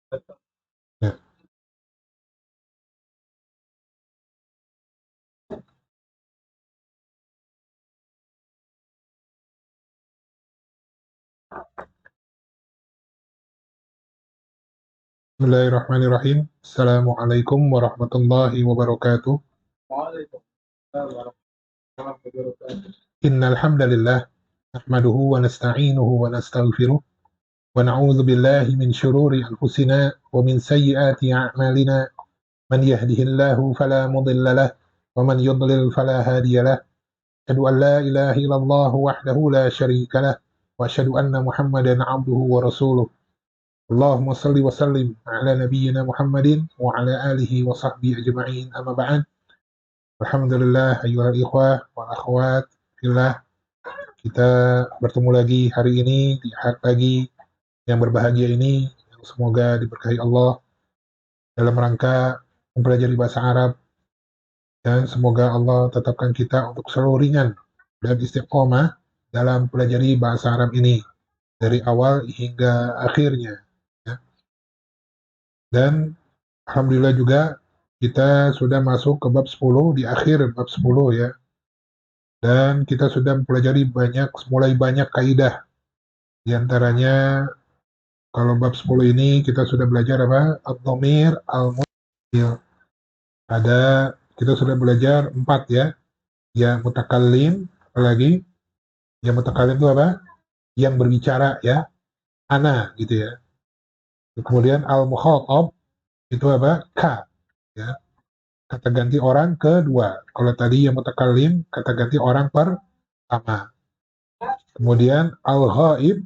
Ya. Bismillahirrahmanirrahim. Assalamualaikum warahmatullahi wabarakatuh. Innal hamdalillah nahmaduhu wa nasta'inuhu wa nastaghfiruh wa na'udzu billahi min shururi anfusina wa min sayyiati a'malina. Man yahdihillahu fala mudilla lahu wa man yudlil fala hadiya lahu. Asyhadu an la ilaha illallah wahdahu la syarika lahu wa asyhadu anna Muhammadan 'abduhu wa rasuluh. Allahumma salli wa sallim ala nabiyyina Muhammadin wa ala alihi wa sahbihi ajma'in. Amma ba'd. Alhamdulillah ayyuhal ikhwah wal akhwat fillah. Kita bertemu lagi hari ini di hari pagi yang berbahagia ini, yang semoga diberkahi Allah dalam rangka mempelajari bahasa Arab, dan semoga Allah tetapkan kita untuk selalu ringan dan istiqomah dalam pelajari bahasa Arab ini dari awal hingga akhirnya, ya. Dan alhamdulillah juga kita sudah masuk ke bab 10, di akhir bab 10 ya. Dan kita sudah mempelajari mulai banyak kaidah. Di antaranya kalau bab 10 ini kita sudah belajar apa? Ad-dhamir al-muttasil. Kita sudah belajar 4 ya. Ya mutakallim, apalagi yang mutakallim itu apa? Yang berbicara ya. Ana gitu ya. Kemudian al-mukhatab itu apa? Ka ya. Kata ganti orang kedua. Kalau tadi yang mutakallim kata ganti orang pertama. Kemudian al-ghaib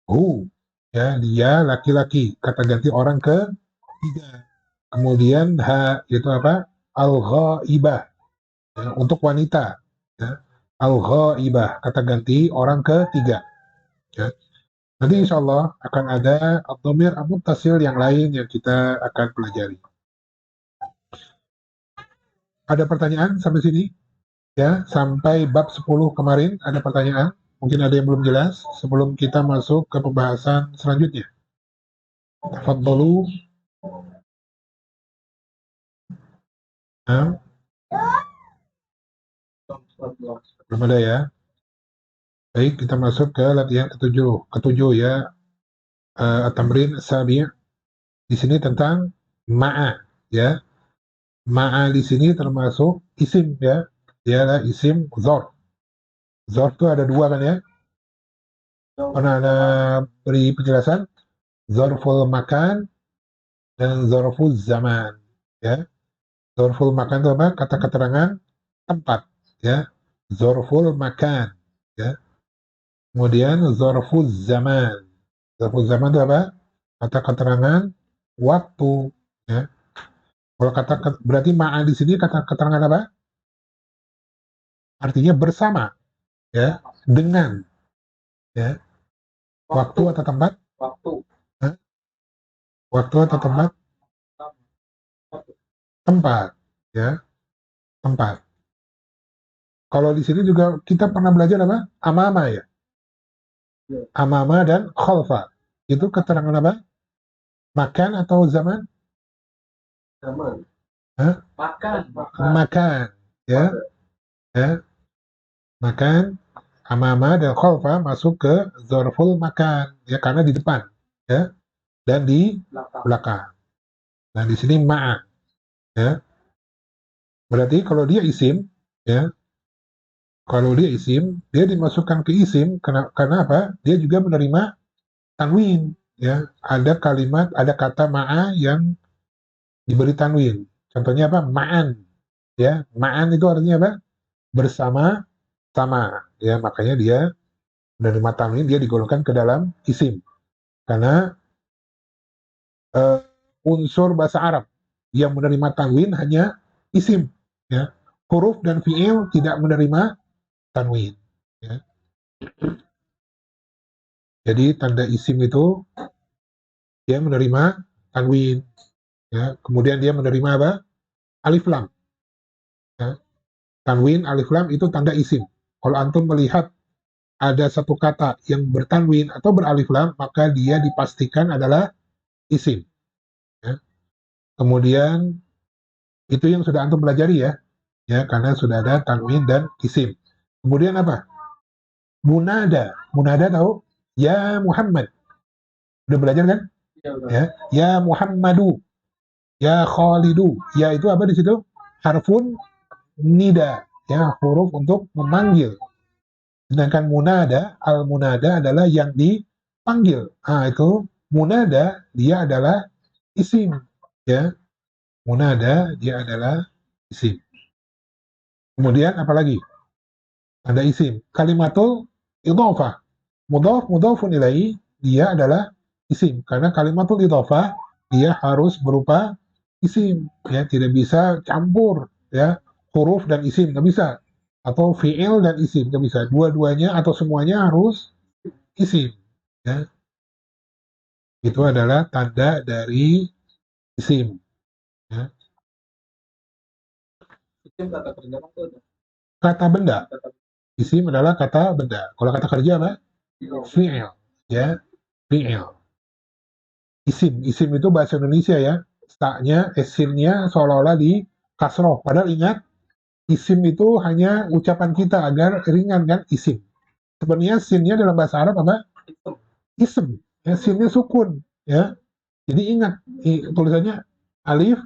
hu ya, dia laki-laki, kata ganti orang ketiga. Kemudian ha itu apa? Al-ghaibah ya, untuk wanita ya. Al-ghaibah kata ganti orang ketiga ya. Nanti insya Allah akan ada ad-dhamir al-muttasil yang lain yang kita akan pelajari. Ada pertanyaan sampai sini? Ya, sampai bab 10 kemarin ada pertanyaan? Mungkin ada yang belum jelas sebelum kita masuk ke pembahasan selanjutnya. Tafadhalu. Nah, belum ada ya. Baik, kita masuk ke latihan ketujuh ya. At-tamrin sabi'. Di sini tentang ma'a ya. Ma'a di sini termasuk isim ya. Dia adalah isim dzarf. Dzarf itu ada dua kan ya. Pernah ada beri penjelasan? Dzarful makan dan dzarful zaman ya. Dzarful makan itu apa? Kata keterangan tempat ya. Dzarful makan ya. Kemudian dzarful zaman. Dzarful zaman itu apa? Kata keterangan waktu ya. Kalau berarti ma'a di sini kata keterangan apa? Artinya bersama ya, dengan ya. Waktu atau tempat? Waktu. Hah? Waktu atau tempat? Tempat ya, tempat. Kalau di sini juga kita pernah belajar apa? Amama ya. Amama dan khalfa. Itu keterangan apa? Makan atau zaman? Zaman. Hah? Makan ya. Ya. Makan, amama dan khalfa masuk ke zarful makan ya, karena di depan ya, dan di belakang. Nah di sini ma'a ya. Berarti kalau dia isim ya, kalau dia isim dia dimasukkan ke isim karena apa? Dia juga menerima tanwin ya. Ada kalimat, ada kata ma'a yang diberi tanwin. Contohnya apa? Ma'an ya. Ma'an itu artinya apa? Bersama sama ya, makanya dia menerima tanwin, dia digolongkan ke dalam isim karena unsur bahasa Arab yang menerima tanwin hanya isim ya. Huruf dan fiil tidak menerima tanwin ya. Jadi tanda isim itu dia menerima tanwin ya. Kemudian dia menerima apa? Alif lam ya. Tanwin alif lam itu tanda isim. Kalau antum melihat ada satu kata yang bertanwin atau beralif lam, maka dia dipastikan adalah isim Kemudian itu yang sudah antum pelajari ya, karena sudah ada tanwin dan isim. Kemudian apa? Munada. Munada tahu? Ya Muhammad. Udah belajar kan? Ya Muhammadu. Ya Khalidu. Ya itu apa di situ? Harfun nida. Ya, huruf untuk memanggil. Sedangkan munada, al-munada adalah yang dipanggil. Itu munada dia adalah isim. Ya, munada dia adalah isim. Kemudian apalagi? Ada isim. Kalimatul idhofah. Mudhafun ilaih dia adalah isim. Karena kalimatul idhofah dia harus berupa isim. Ya, tidak bisa campur ya huruf dan isim, nggak bisa. Atau fi'il dan isim, nggak bisa. Dua-duanya atau semuanya harus isim. Ya. Itu adalah tanda dari isim. Ya. Kata benda. Isim adalah kata benda. Kalau kata kerja apa? Fi'il. Ya, fi'il. Isim itu bahasa Indonesia ya. Taknya, esinnya seolah-olah di kasroh. Padahal ingat, isim itu hanya ucapan kita agar ringan kan, isim. Sebenarnya sinnya dalam bahasa Arab apa? Ism. Ya, sinnya sukun. Ya. Jadi ingat, tulisannya alif,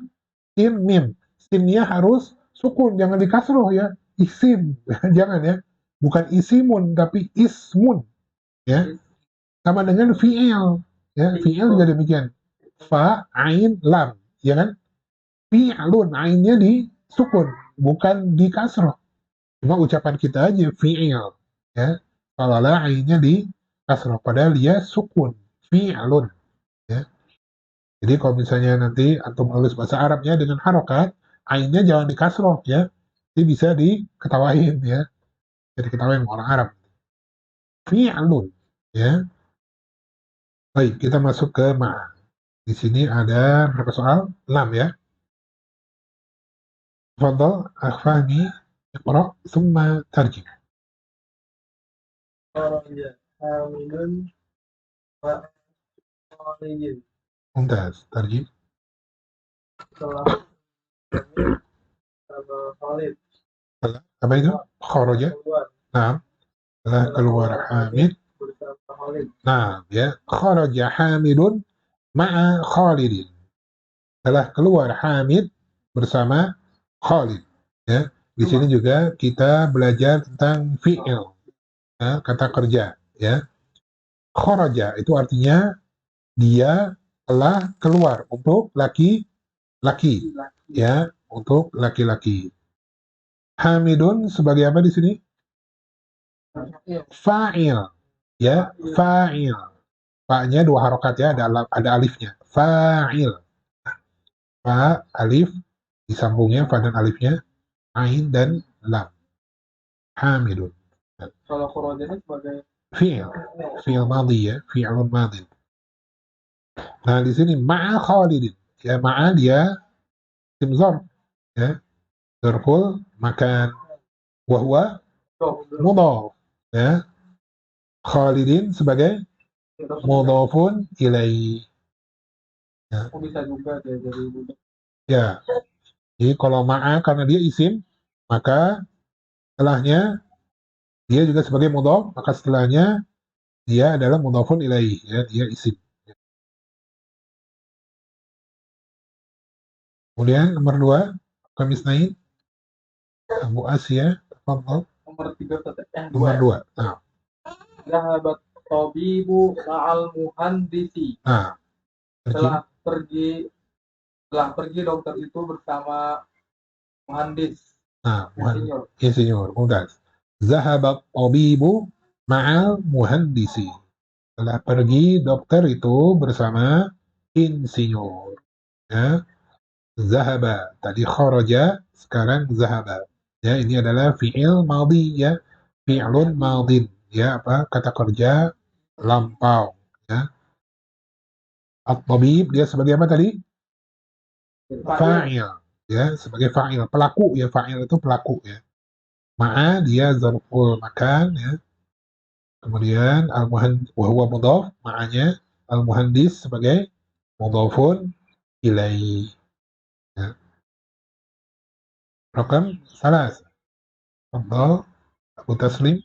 sin, mim. Sinnya harus sukun, jangan di kasroh ya. Isim, jangan ya. Bukan isimun, tapi ismun. Ya. Sama dengan fi'il. Ya, fi'il juga demikian. Fa, ain, lam. Ya kan? Fi'lun, ainnya di sukun, bukan di kasroh. Cuma ucapan kita aja fi'il. Ya. Kalau ainnya di kasroh, padahal dia sukun. Fi'lun. Ya. Jadi kalau misalnya nanti antum menulis bahasa Arabnya dengan harokat, ainnya jangan di kasroh ya. Jadi bisa diketawain ya. Jadi ketawain orang Arab. Fi'lun. Ya. Baik, kita masuk ke ma'. Di sini ada berapa soal? 6 ya. Tafadhal, akhfani, iqra, thumma tarjim. Mumtaz, tarjim. Apa itu? Kharaja. Nah, telah keluar Hamid. Nah, ya. Kharaja Hamidun ma'a Khalidin. Telah keluar Hamid bersama Khalid. Ya. Di sini juga kita belajar tentang fi'il, ya, kata kerja. Ya. Kharaja itu artinya dia telah keluar untuk laki-laki. Ya, untuk laki-laki. Hamidun sebagai apa di sini? Fa'il. Ya, fa'il. Fa-nya dua harokat ya, ada alifnya. Fa'il. Fa, alif, disambungnya fa dan alifnya, ain dan lam. Hamidun. Kalau khurajanya sebagai fi'il. Fi'il madhi ya, fi'ilun madhi. Nah, di sini ma'a Khalidin. Ya, ma'a dia isim zarf ya. Zarful makan wa huwa mudhaf ya. Khalidin sebagai mudhafun ilaih. Ya. Bisa juga dari ya. Jadi kalau ma'a karena dia isim, maka setelahnya dia juga sebagai mudhaf, maka setelahnya dia adalah mudhafun ilaih ya, dia isim. Kemudian nomor 2, Kamis Nain, Abu Asia, tafadhal. Nomor 3 nomor 2. Nah. Zahabat tabibu ma'al muhandisi. Nah. Telah pergi dokter itu bersama muhandis. Nah, insinyur. Mumtaz. Zahabat tabibu ma'al muhandisi. Telah pergi dokter itu bersama insinyur. Ya. Zahaba. Tadi kharaja, sekarang zahaba. Ya, ini adalah fi'il madhi ya. Fi'lun madhin. Ya, apa? Kata kerja lampau. Ya. At-tabib dia sebagai apa tadi? Fa'il. Ya, sebagai fa'il. Pelaku ya, fa'il itu pelaku ya. Ma'a dia zarful makan ya. Kemudian al-muhandis wa huwa mudhaf, ma'anya al-muhandis sebagai mudhafun ilaih. Rakam salas. Tafadhal Abu Taslim.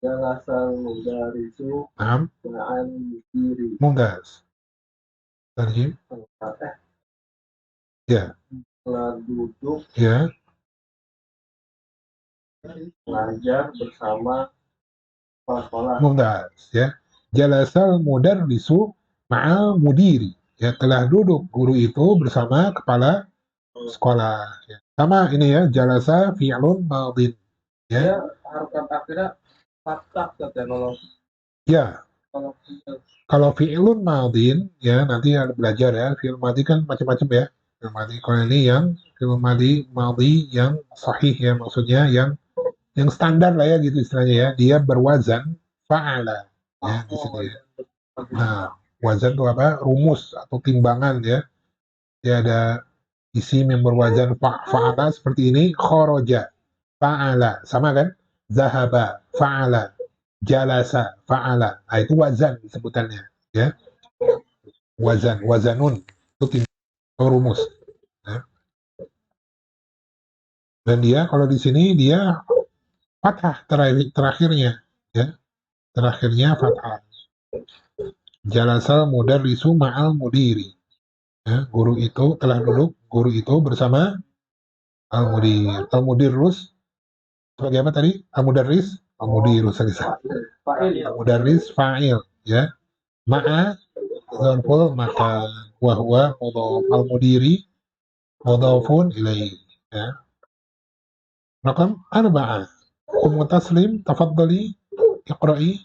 Jalasal mudarisu Naam. ma'al mudiri. Mumtaz. Tarjim. Ya. Telah duduk Ya. belajar bersama kepala sekolah. Mumtaz. Ya. Jalasal mudarrisu ma'al mudiri. Ya, telah duduk guru itu bersama kepala sekolah. Ya. Sama ini ya, jalasa fi'lun madin. Ya. Dia harokat akhirnya fathah katanya Ya. kalau Kalau fi'lun madin, ya nanti ada belajar ya. Fi'il madin kan macam-macam ya. Fi'il madin. Kalau ini yang fi'il madin yang sahih ya, maksudnya yang standar lah ya gitu istilahnya ya. Dia berwazan fa'ala ya di sini ya. Nah, wazan itu apa? Rumus atau timbangan ya. Dia ada isim yang berwazan fa'ala seperti ini, khoroja fa'ala, sama kan? Zahaba fa'ala, jalasa fa'ala. Nah, itu wazan sebutannya ya. Wazanun itu timbangan rumus ya. Dan dia kalau di sini dia fathah terakhirnya ya. Terakhirnya fathah. Jalasal mudarrisu ma'al mudiri. Ya, guru itu telah duduk, guru itu bersama al-mudir. Al-mudirrus sebagai apa tadi? Al-mudarris, al-mudirrus al-mudarris fa'il ya. Ma'a dzarful maka wa huwa mudhaf al-mudiri mudhafun ilaihi ya. Rakam 4. Ummu Taslim tafaddali iqra'i.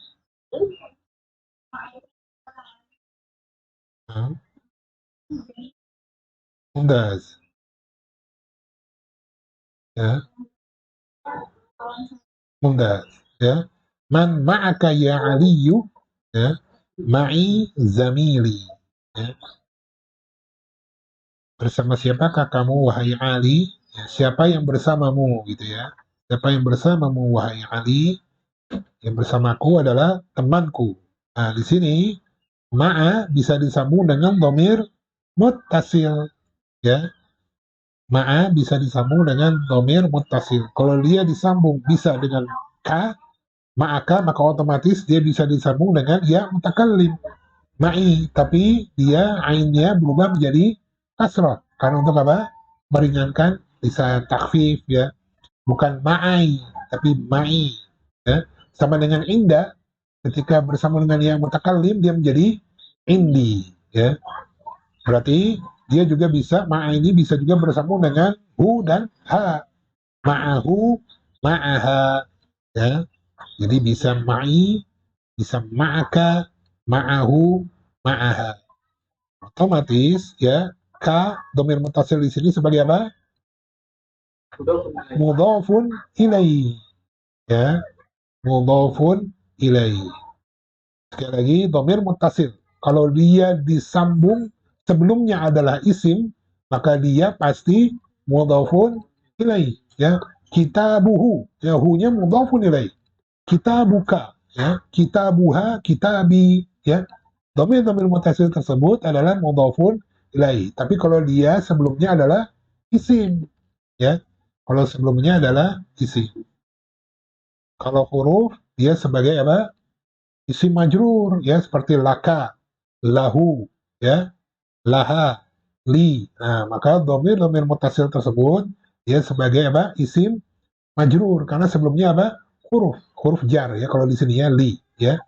Mumtaz ya. Mumtaz ya. Man ma'aka ya Aliyu ya. Ma'i zamili ya. Bersama siapakah kamu wahai Ali? Ya, siapa yang bersamamu gitu ya. Siapa yang bersamamu wahai Ali? Yang bersamaku adalah temanku. Nah, di sini ma'a bisa disambung dengan dhamir muttasil ya. Ma'a bisa disambung dengan dhamir muttasil. Kalau dia disambung bisa dengan ka, ma'aka, maka otomatis dia bisa disambung dengan ya mutakallim. Ma'i, tapi dia ainnya berubah menjadi kasrah. Karena untuk apa? Meringankan, bisa takfif ya. Bukan ma'ai, tapi ma'i. Ya. Sama dengan inda, ketika bersama dengan yang mutakallim dia menjadi indi. Ya. Berarti dia juga bisa, ma'a ini bisa juga bersambung dengan hu dan ha. Ma'ahu, ma'aha. Ya. Jadi bisa ma'i, bisa ma'aka, ma'ahu, ma'aha. Otomatis ya ka domir mutasil di sini sebagai apa? Mudhafun ilaihi ya, mudhafun ilaihi. Sekali lagi domir mutasil kalau dia disambung sebelumnya adalah isim maka dia pasti mudhafun ilaihi ya. Kitabuhu ya, hu-nya mudhafun ilaihi. Kitabuka ya, kitabuha, kitabi ya. Domir-domir mutasil tersebut adalah mudhafun ilaihi. Tapi kalau dia sebelumnya adalah isim, ya. Kalau sebelumnya adalah isim. Kalau huruf dia sebagai apa? Isim majrur, ya seperti laka, lahu, ya, laha, li. Nah, maka domir-domir mutasil tersebut dia sebagai apa? Isim majrur karena sebelumnya apa? Huruf jar ya. Kalau di sini ya li, ya.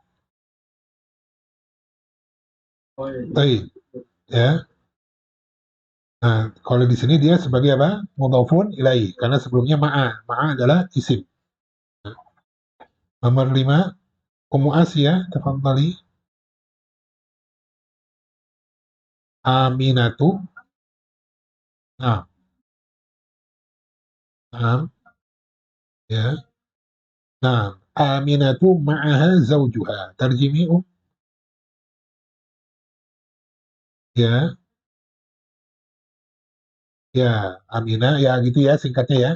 Baik, ya. Nah, kalau di sini dia sebagai apa? Mudhafun ilaihi karena sebelumnya ma'a. Ma'a adalah isim. Nomor 5, Ummu Asia, tafadhali. Aminatu. Nah, nah, ya. Nah, Aminatu ma'aha zawjuha. Tarjimi, ya. Ya, Aminah ya gitu ya singkatnya ya.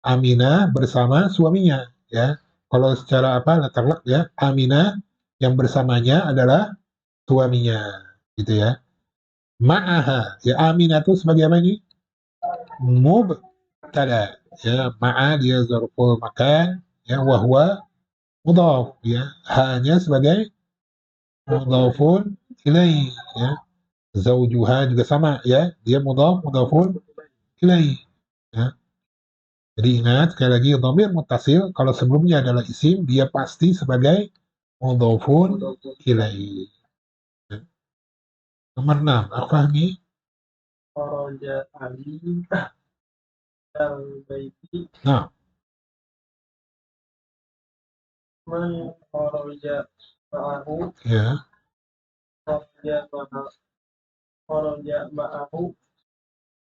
Aminah bersama suaminya ya. Kalau secara apa letak ya, Aminah yang bersamanya adalah suaminya gitu ya. Ma'aha ya, Aminah itu sebagai apa ini? Tada, ya, ma'a dia zarful makan, ya, wahwa mudhaf, ya, hanya sebagai mudhafun ilaih, ya. Zaujuha juga sama, ya, dia mudhafun ilaih, ya. Jadi ingat sekali lagi dhamir muttasil kalau sebelumnya adalah isim dia pasti sebagai mudhafun ilaih. Ya. Nomor 6, Al-Fahmi. Kharaja Ali al-baiti Nah, man kharaja ma'ahu ya, kharaja ma'ahu kharaja ma'ahu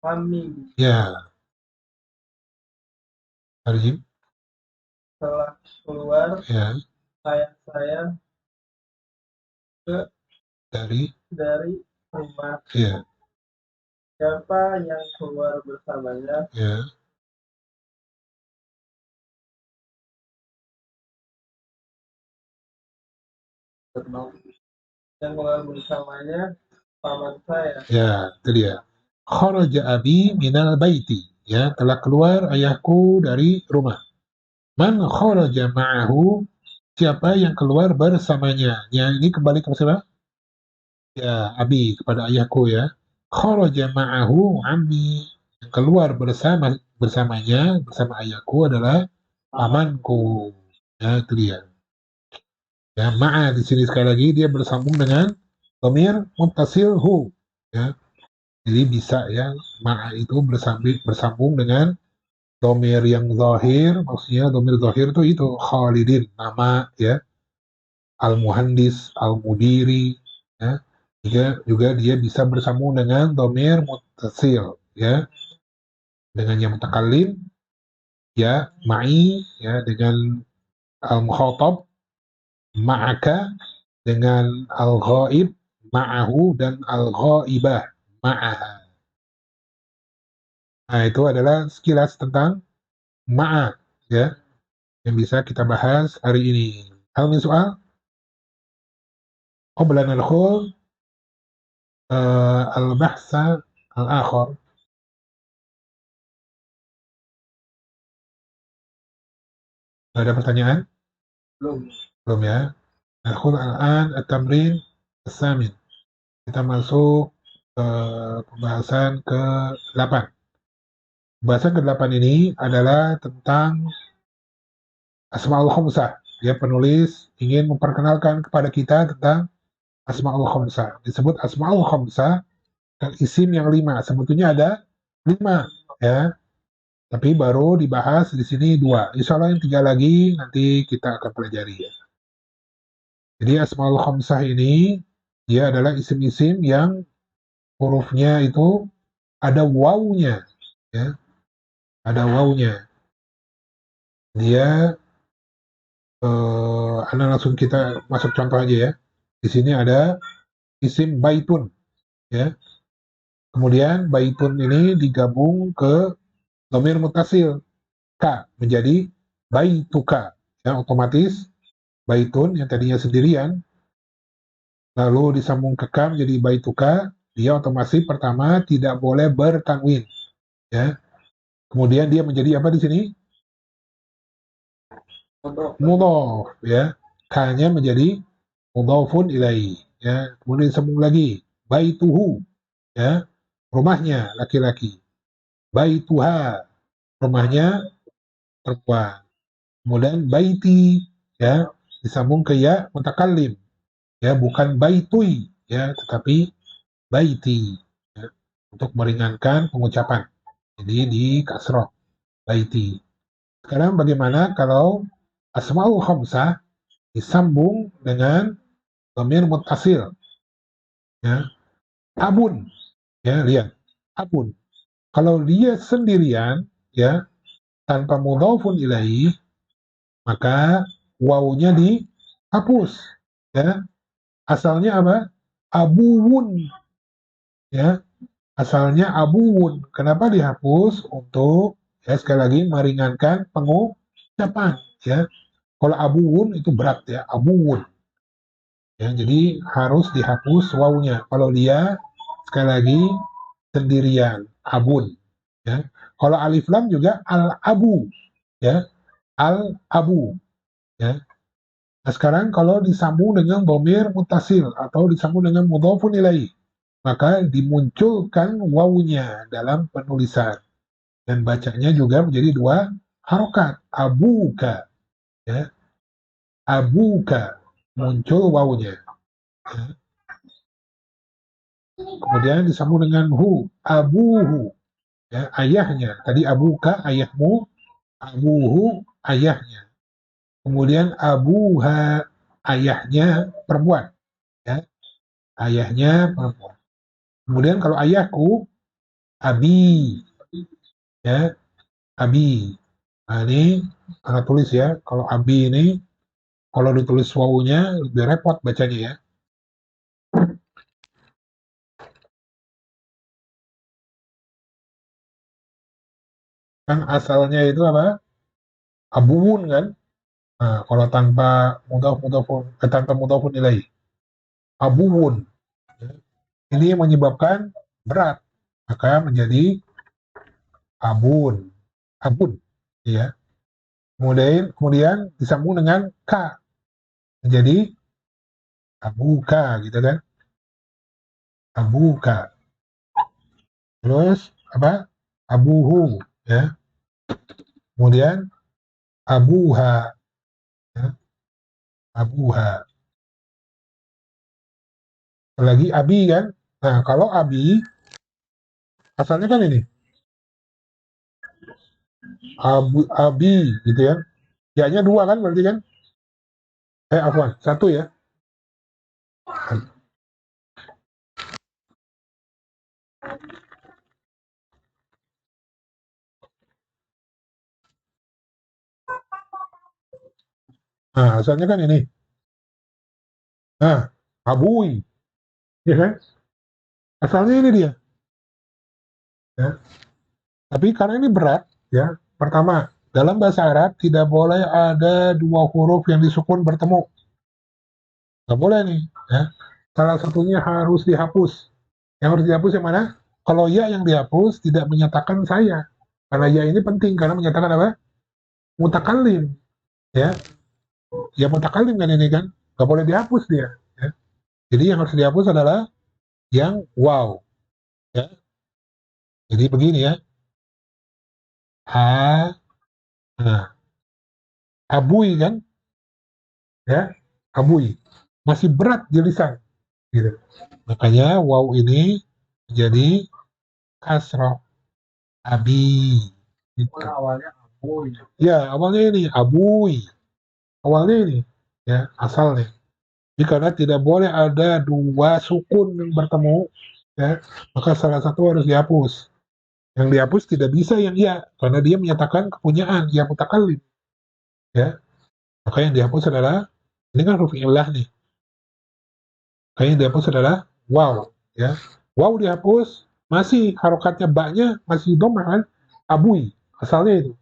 kami ya, Arjim, telah keluar ya, saya ke dari, dari rumah. ya, Siapa yang keluar bersamanya? ya, Yang keluar bersamanya paman saya. ya, itu dia. Kharaja abi minal baiti, ya, telah keluar ayahku dari rumah. Man kharaja ma'ahu, siapa yang keluar bersamanya. Ya, ini kembali ke siapa? Ya, abi, kepada ayahku, ya. Kharaja ma'ahu ammi, yang keluar bersamanya, bersama ayahku adalah pamanku. Ya, itu dia. Ya, ma'a di sini sekali lagi dia bersambung dengan dhamir muttasil hu. Ya, jadi bisa ya ma'a itu bersambung dengan dhamir yang zahir, maksudnya dhamir zahir itu Khalidin, nama ya, al-muhandis, al-mudiri, ya. Juga dia bisa bersambung dengan dhamir muttasil ya, dengan yang mutakallim ya, ma'i ya, dengan al-mukhatab ma'aka, dengan al-ghaib ma'ahu, dan al-ghaibah ma'aha. Nah, itu adalah sekilas tentang ma'a ya, yang bisa kita bahas hari ini. Hal min soal? Qabla nadkhul al-bahsa al-akhar. Ada pertanyaan? Belum. Belum ya? Nadkhul al-an at-tamrin as-samin. Kita masuk ke pembahasan ke-8. Pembahasan ke-8 ini adalah tentang Asma'ul Khamsah. Ya, penulis ingin memperkenalkan kepada kita tentang Asma'ul Khamsah. Disebut Asma'ul Khamsah dan isim yang 5. Sebetulnya ada 5 ya, tapi baru dibahas di sini 2. Insya Allah yang 3 lagi nanti kita akan pelajari ya. Jadi Asma'ul Khamsah ini dia adalah isim-isim yang hurufnya itu ada wawunya ya, ada wawunya. Dia Anda langsung kita masuk contoh aja ya. Di sini ada isim baitun ya. Kemudian baitun ini digabung ke dhamir mutasil ka menjadi baituka. Ya, otomatis baitun yang tadinya sendirian lalu disambung ke ka menjadi baituka, dia otomatis pertama tidak boleh bertanwin ya. Kemudian dia menjadi apa di sini? Mudhaf ya. Ka-nya menjadi mudhafun ilaihi ya. Kemudian disambung lagi baituhu ya, rumahnya laki-laki. Baituha, rumahnya perempuan. Kemudian baiti ya, disambung ke ya mutakallim ya, bukan baitui ya, tetapi baiti ya, untuk meringankan pengucapan. Jadi di kasroh baiti. Sekarang bagaimana kalau asmaul khamsah disambung dengan dhamir muttasil ya, abun ya, lihat abun. Kalau dia sendirian ya, tanpa mudhafun ilaih, maka wawunya dihapus ya. Asalnya apa? Abuwun ya. Asalnya abuwun. Kenapa dihapus? Untuk ya sekali lagi meringankan pengucapan ya. Kalau abuwun itu berat ya, abuwun. Ya, jadi harus dihapus wawunya. Kalau dia sekali lagi sendirian, abun ya. Kalau alif lam juga al-abu, ya, al-abu, ya. Nah, sekarang kalau disambung dengan dhamir muttasil atau disambung dengan mudhafun ilaih, maka dimunculkan wawunya dalam penulisan dan bacanya juga menjadi dua harokat. Abuka, ya, abuka muncul wawunya. Ya. Kemudian disambung dengan hu, abuhu, ya, ayahnya. Tadi abuka ayahmu, abuhu ayahnya. Kemudian abuha ayahnya perempuan, ya, ayahnya perempuan. Kemudian kalau ayahku abi, ya, abi. Nah, ini karena tulis ya. Kalau abi ini kalau ditulis wawunya lebih repot bacanya ya. Kan asalnya itu apa? Abuun kan? Nah, kalau tanpa tanpa mudhafun ilaih, abuun. Ini yang menyebabkan berat, maka menjadi abun, abun, ya. Kemudian disambung dengan k, menjadi abuka, gitu kan? Abuka. Terus apa? Abuhu, ya. Kemudian abuha, ya. Abuha. Lagi abi kan? Nah, kalau abi asalnya kan ini abi gitu ya. Ya-nya dua kan berarti kan? Afwan, satu ya. Nah, asalnya kan ini. Nah, abui, ya kan? Asalnya ini dia. Ya. Tapi karena ini berat, ya. Pertama, dalam bahasa Arab tidak boleh ada dua huruf yang disukun bertemu. Nggak boleh nih. Ya. Salah satunya harus dihapus. Yang harus dihapus yang mana? Kalau ya yang dihapus tidak menyatakan saya. Karena ya ini penting karena menyatakan apa? Mutakallim. Ya, ya mutakallim kan ini kan? Nggak boleh dihapus dia. Ya. Jadi yang harus dihapus adalah yang wow. Ya. Jadi begini ya. A, nah, abui kan? Ya, abui. Masih berat di lisan. Gitu. Makanya wow ini menjadi kasroh abi. Gitu. Awalnya abui. Ya, awalnya ini abui. Awalnya ini ya asalnya. Jadi karena tidak boleh ada dua sukun yang bertemu, ya, maka salah satu harus dihapus. Yang dihapus tidak bisa yang iya, karena dia menyatakan kepunyaan, ya mutakallim, ya. Maka yang dihapus adalah ini kan huruf ilah nih. Maka yang dihapus adalah wow, ya. Wow dihapus, masih harokatnya baknya masih domah kan, abui, asalnya itu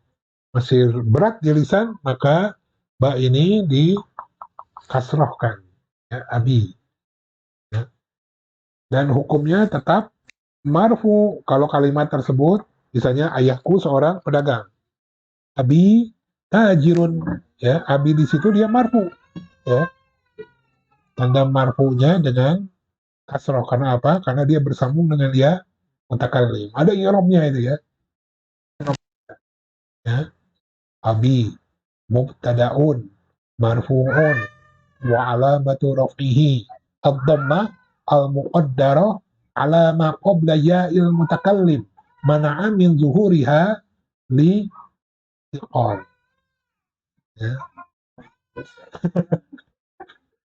masih berat di lisan, maka ba ini dikasrohkan, ya, abi, ya. Dan hukumnya tetap marfu kalau kalimat tersebut, misalnya ayahku seorang pedagang, abi tajirun, ya, abi di situ dia marfu, ya, tanda marfunya dengan kasroh karena apa? Karena dia bersambung dengan dia mutakallim. Ada i'rabnya itu ya. Ya, abi mubtadaun marfuun wa alamatu raf'ihi ad-dhammah al-muqaddarah ala ma qabla ya'il mutakallim mana'a min zuhuriha li tiqal. Ya.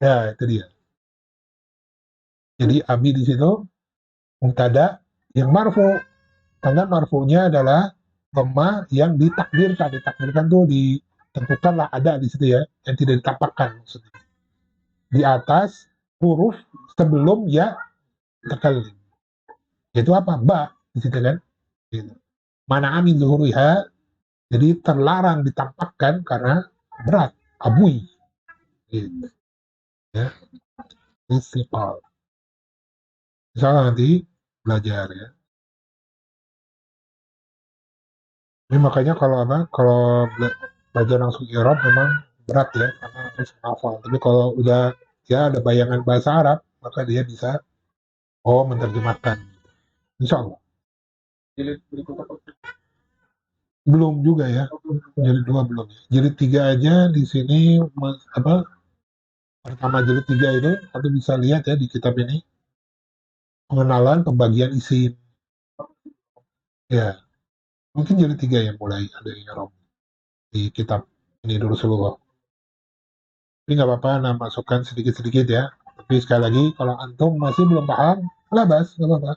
Ya, itu dia. Jadi abi di situ mubtada yang marfu. Tanda marfunya adalah dhamma yang ditakdirkan. Ditakdirkan tuh ditentukanlah ada di situ ya, yang tidak ditampakkan maksudnya. Di atas huruf sebelum ya terkali. Itu apa? Ba di situ kan. Gitu. Mana amin zuhuriha, jadi terlarang ditampakkan karena berat, abui. Gitu. Ya, istiqal. Misalnya nanti belajar ya. Ini makanya kalau belajar langsung Arab memang berat ya, karena harus hafal. Tapi kalau udah ya ada bayangan bahasa Arab, maka dia bisa menerjemahkan. Insya Allah. Jilid berikutnya Belum juga ya. Jilid 2 belum. Jilid 3 aja di sini pertama jilid 3 itu atau bisa lihat ya di kitab ini pengenalan pembagian isim. Ya, mungkin jilid 3 yang mulai ada Arab di kitab ini dulu Rasulullah. Tapi nggak apa-apa, nah masukkan sedikit-sedikit ya. Tapi sekali lagi, kalau antum masih belum paham, labas, nggak apa-apa.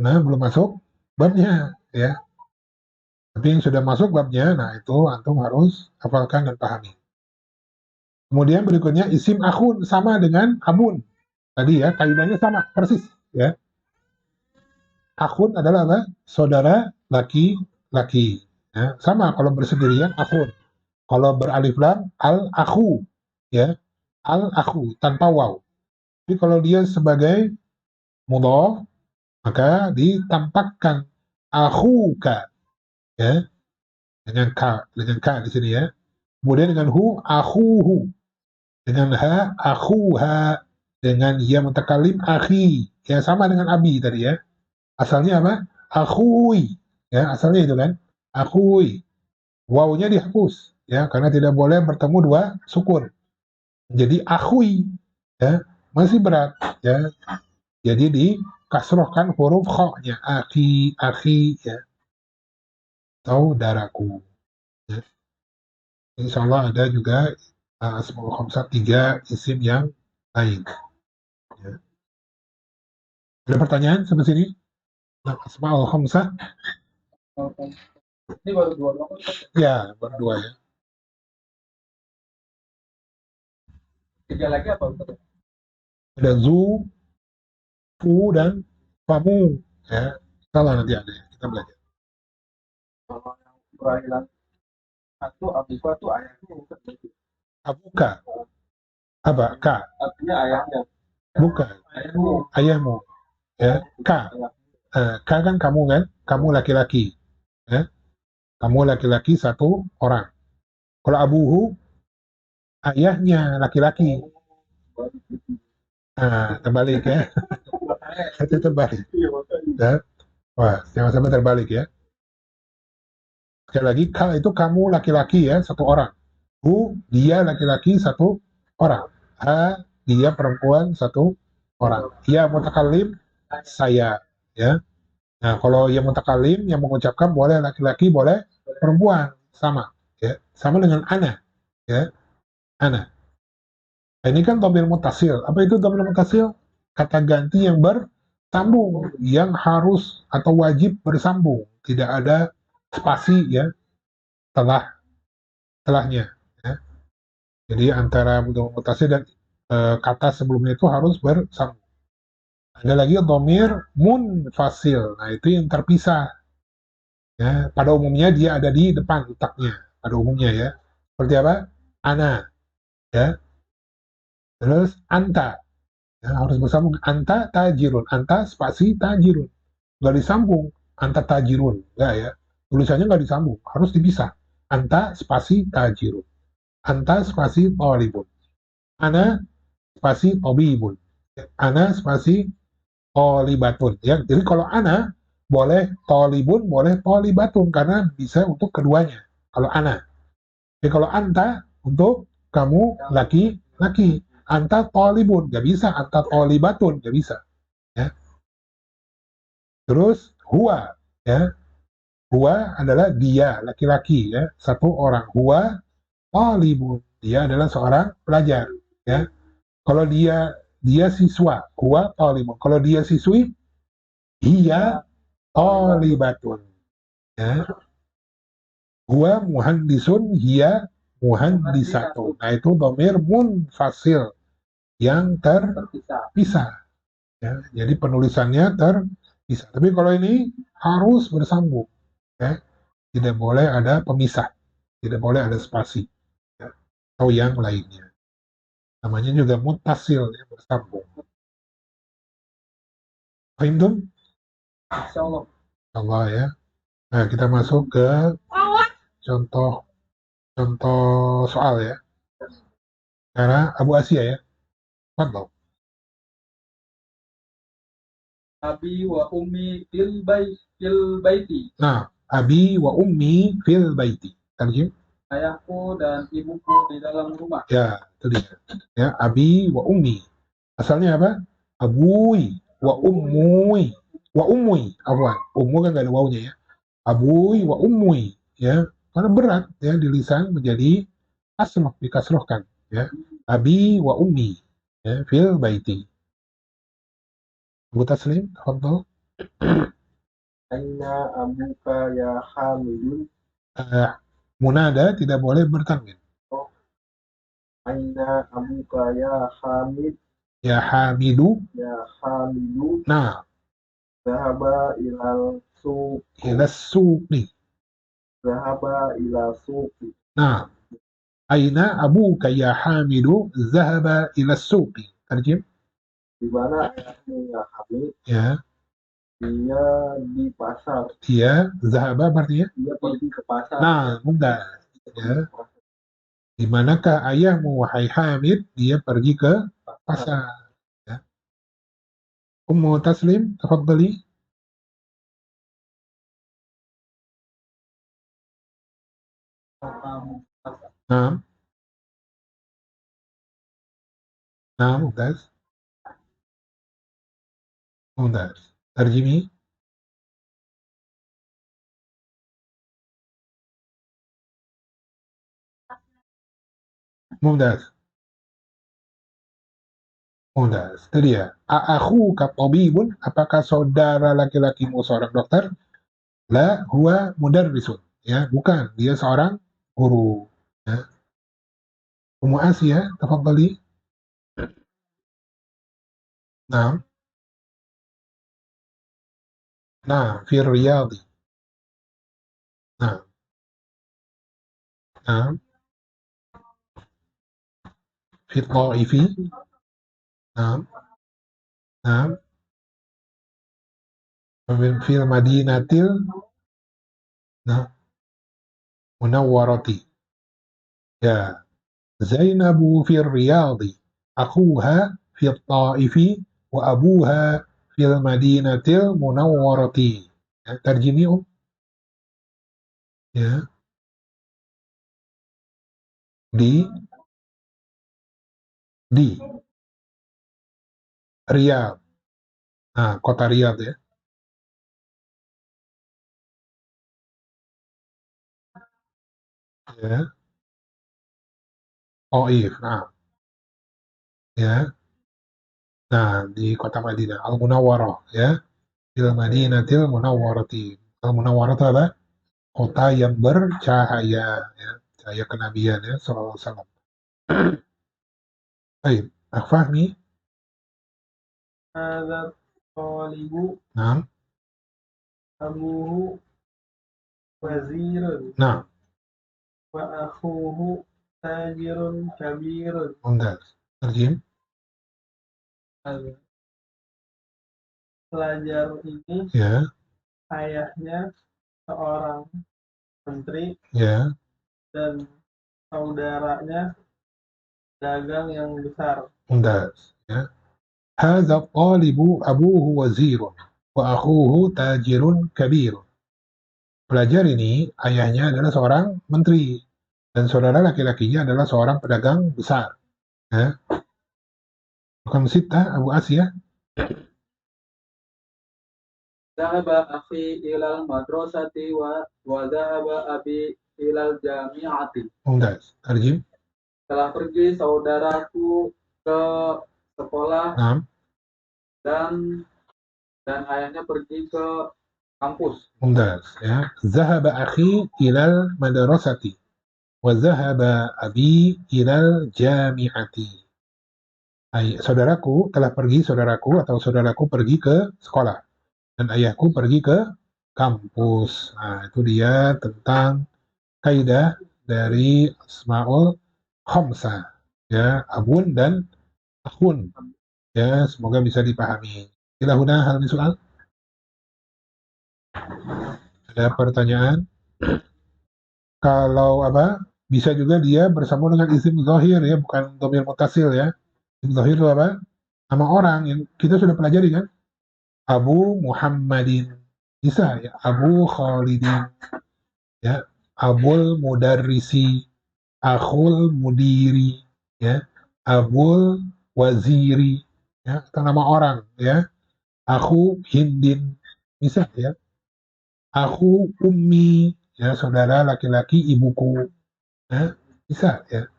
Nah, belum masuk babnya, ya. Tapi yang sudah masuk babnya, nah itu antum harus hafalkan dan pahami. Kemudian berikutnya, isim akhun sama dengan abun. Tadi ya, kaidahnya sama, persis. Ya. Akhun adalah apa? Saudara laki-laki. Ya. Sama kalau bersendirian, akhun. Kalau beralif lam, al-akhu. Ya. Al-akhu, tanpa waw. Tapi kalau dia sebagai mudhaf, maka ditampakkan akhuka ya dengan k di sini ya. Kemudian dengan hu akhuhu, dengan ha akhuha, dengan ya mutakalim akhi. Ya sama dengan abi tadi ya. Asalnya apa? Akhui. Ya, asalnya itu kan. Akhui. Wawunya dihapus ya karena tidak boleh bertemu dua sukun. Jadi akhui ya masih berat ya. Jadi dikasrohkan huruf kha-nya. Akhi ya. Saudaraku. Ya. Insya Allah ada juga Asmaul Khamsah 3 isim yang lain. Ya. Ada pertanyaan sampai sini? Nah, Asmaul Khamsah? ini baru dua doang. Ya, baru 2 ya. Tiga lagi apa? Ada zu, fu, dan famu. Ya, salah nanti ada ya. Kita belajar. Kalau yang perairan satu abuka tuh ayahnya Abuka. Apa? K. artinya ayahnya. Bukan. Ayahmu. Ayahmu. Ya. K. K kan kamu kan? Kamu laki-laki. Ya. Kamu laki-laki satu orang. Kalau abuhu, ayahnya laki-laki. Nah, terbalik ya. Itu terbalik. Ya. Wah, jangan sampai terbalik ya. Sekali lagi, kal itu kamu laki-laki ya, satu orang. Bu, dia laki-laki satu orang. Ha, dia perempuan satu orang. Ya, mutakalim, saya. Ya. Nah, kalau yang mutakalim, yang mengucapkan boleh laki-laki, boleh perempuan. Sama. Ya. Sama dengan ana. Ya, ana. Nah, ini kan domir mutasil. Apa itu domir mutasil? Kata ganti yang bersambung, yang harus atau wajib bersambung. Tidak ada spasi ya setelahnya. Ya. Jadi antara domir mutasil dan kata sebelumnya itu harus bersambung. Ada lagi domir munfasil. Nah itu yang terpisah. Ya. Pada umumnya dia ada di depan letaknya. Pada umumnya ya. Seperti apa? Ana. Ya. Terus anta. Ya, harus bersambung anta tajirun, anta spasi tajirun, nggak disambung anta tajirun, nggak ya, tulisannya nggak disambung, harus dipisah, anta spasi tajirun, anta spasi tolibun, ana spasi tobibun, ana spasi tolibatun ya. Jadi kalau ana boleh tolibun, boleh tolibatun karena bisa untuk keduanya kalau ana. Jadi kalau anta untuk kamu laki-laki, anta tolibun nggak bisa, anta tolibatun nggak bisa ya. Terus huwa ya, huwa adalah dia laki-laki ya, satu orang. Huwa talibun, dia adalah seorang pelajar ya. Kalau dia siswa, huwa talibun. Kalau dia siswi, dia talibatun ya. Huwa muhandisun, dia muhandisatun. Nah itu domir munfasil yang terpisah ya. Jadi penulisannya terpisah. Tapi kalau ini harus bersambung ya. Tidak boleh ada pemisah, tidak boleh ada spasi ya. Atau yang lainnya. Namanya juga mutasil ya, bersambung. Paham tuh? Insya Allah. Allah ya. Nah, kita masuk ke contoh soal ya. Karena Abu Asia ya. Fadhal. Abi wa ummi fil baiti. Nah, abi wa ummi fil baiti. Tarjim. Ayahku dan ibuku di dalam rumah. Ya, itu dia. Ya, abi wa ummi. Asalnya apa? Abui wa ummui. Wa ummui. Afwan. Ummu kan nggak ada wawunya ya. Abui wa ummui. Ya, karena berat ya di lisan menjadi asroh, dikasrohkan. Ya, abi wa ummi. Ya, fil baiti. Abu Taslim, tafadhal. Aina amuka ya Hamidun. Munada tidak boleh bertanwin. Oh, aina amuka ya Hamid. Ya Hamidu. Ya Hamidu. Nah, Zahaba ilal suqi. ila suqi. Zahaba ila suqi. Nah, aina abuka ya Hamidu zahaba ila suqi. Tarjim. Di mana ayahmu ya Hamid? Ya, Dia di pasar. dia zahaba artinya. Dia pergi ke pasar. Nah, mudah. Ya. Di manakah ayahmu wahai Hamid? Dia pergi ke pasar. Ya. Ummu Taslim, tafadhali. Nah, nah, mumtaz. Mumtaz. Tarjimi. Mumtaz. Mumtaz. Itu dia. Aku tabibun, apakah saudara laki-lakimu seorang dokter? La huwa mudarrisun. Ya, bukan. Dia seorang guru. Ya. Ummu Asia, tafadhali. Nah, nah, fi riyadi. Nah, nah, fi taifi. Nah, nah, fi madinatil. Nah, munawwarati. Ya, Zainabu fi riyadi. Akuha fi taifi wa abuha fil madinatil munawwarati. Ya, tarjimi ya, di di Riyadh. Nah, kota Riyadh ya. Ya, Taif. Nah, ya. Nah, di kota Madinah, Al-Munawwarah ya. Fil Madinatil Munawwarati. Al-Munawwarah itu apa? Kota yang bercahaya ya. Cahaya kenabian ya, sallallahu alaihi wasallam. Baik, Fahmi. Hadza talibu Nah, abuhu wazirun nah, wa akhuhu tajirun kabirun. mumtaz. Terjem. Pelajar ini Ya, ayahnya seorang menteri ya, dan saudaranya dagang yang besar. mumtaz. Ya. Hadza talibu abuhu wazirun wa akhuhu tajirun kabir. Pelajar ini ayahnya adalah seorang menteri dan saudara laki-lakinya adalah seorang pedagang besar. Ya. Bukan sita Abu Asia. Dhahaba akhi ilal madrasati wa dhahaba abi ilal jami'ati. Mumtaz. Terjem. Telah pergi saudaraku ke sekolah Nah, dan ayahnya pergi ke kampus. mumtaz. Ya. Zahaba akhi ilal madrasati wa zahaba abi ilal jami'ati. Saudaraku telah pergi, saudaraku atau saudaraku pergi ke sekolah dan ayahku pergi ke kampus. Nah, itu dia tentang kaidah dari Asmaul Khamsah. Ya, abun dan akhun. Ya, semoga bisa dipahami. Ila huna hal min soal. Ada pertanyaan? Kalau apa? Bisa juga dia bersambung dengan isim zahir ya, bukan dhamir mutasil ya. Isim zahir itu apa? Nama orang yang kita sudah pelajari kan? Abu Muhammadin. Bisa ya, Abu Khalidin ya, Abul Mudarrisi, Akhul Mudiri ya, Abul Waziri ya, itu nama orang ya. Aku Hindin. Bisa ya. Aku Ummi ya, saudara laki-laki ibuku ya. Bisa ya.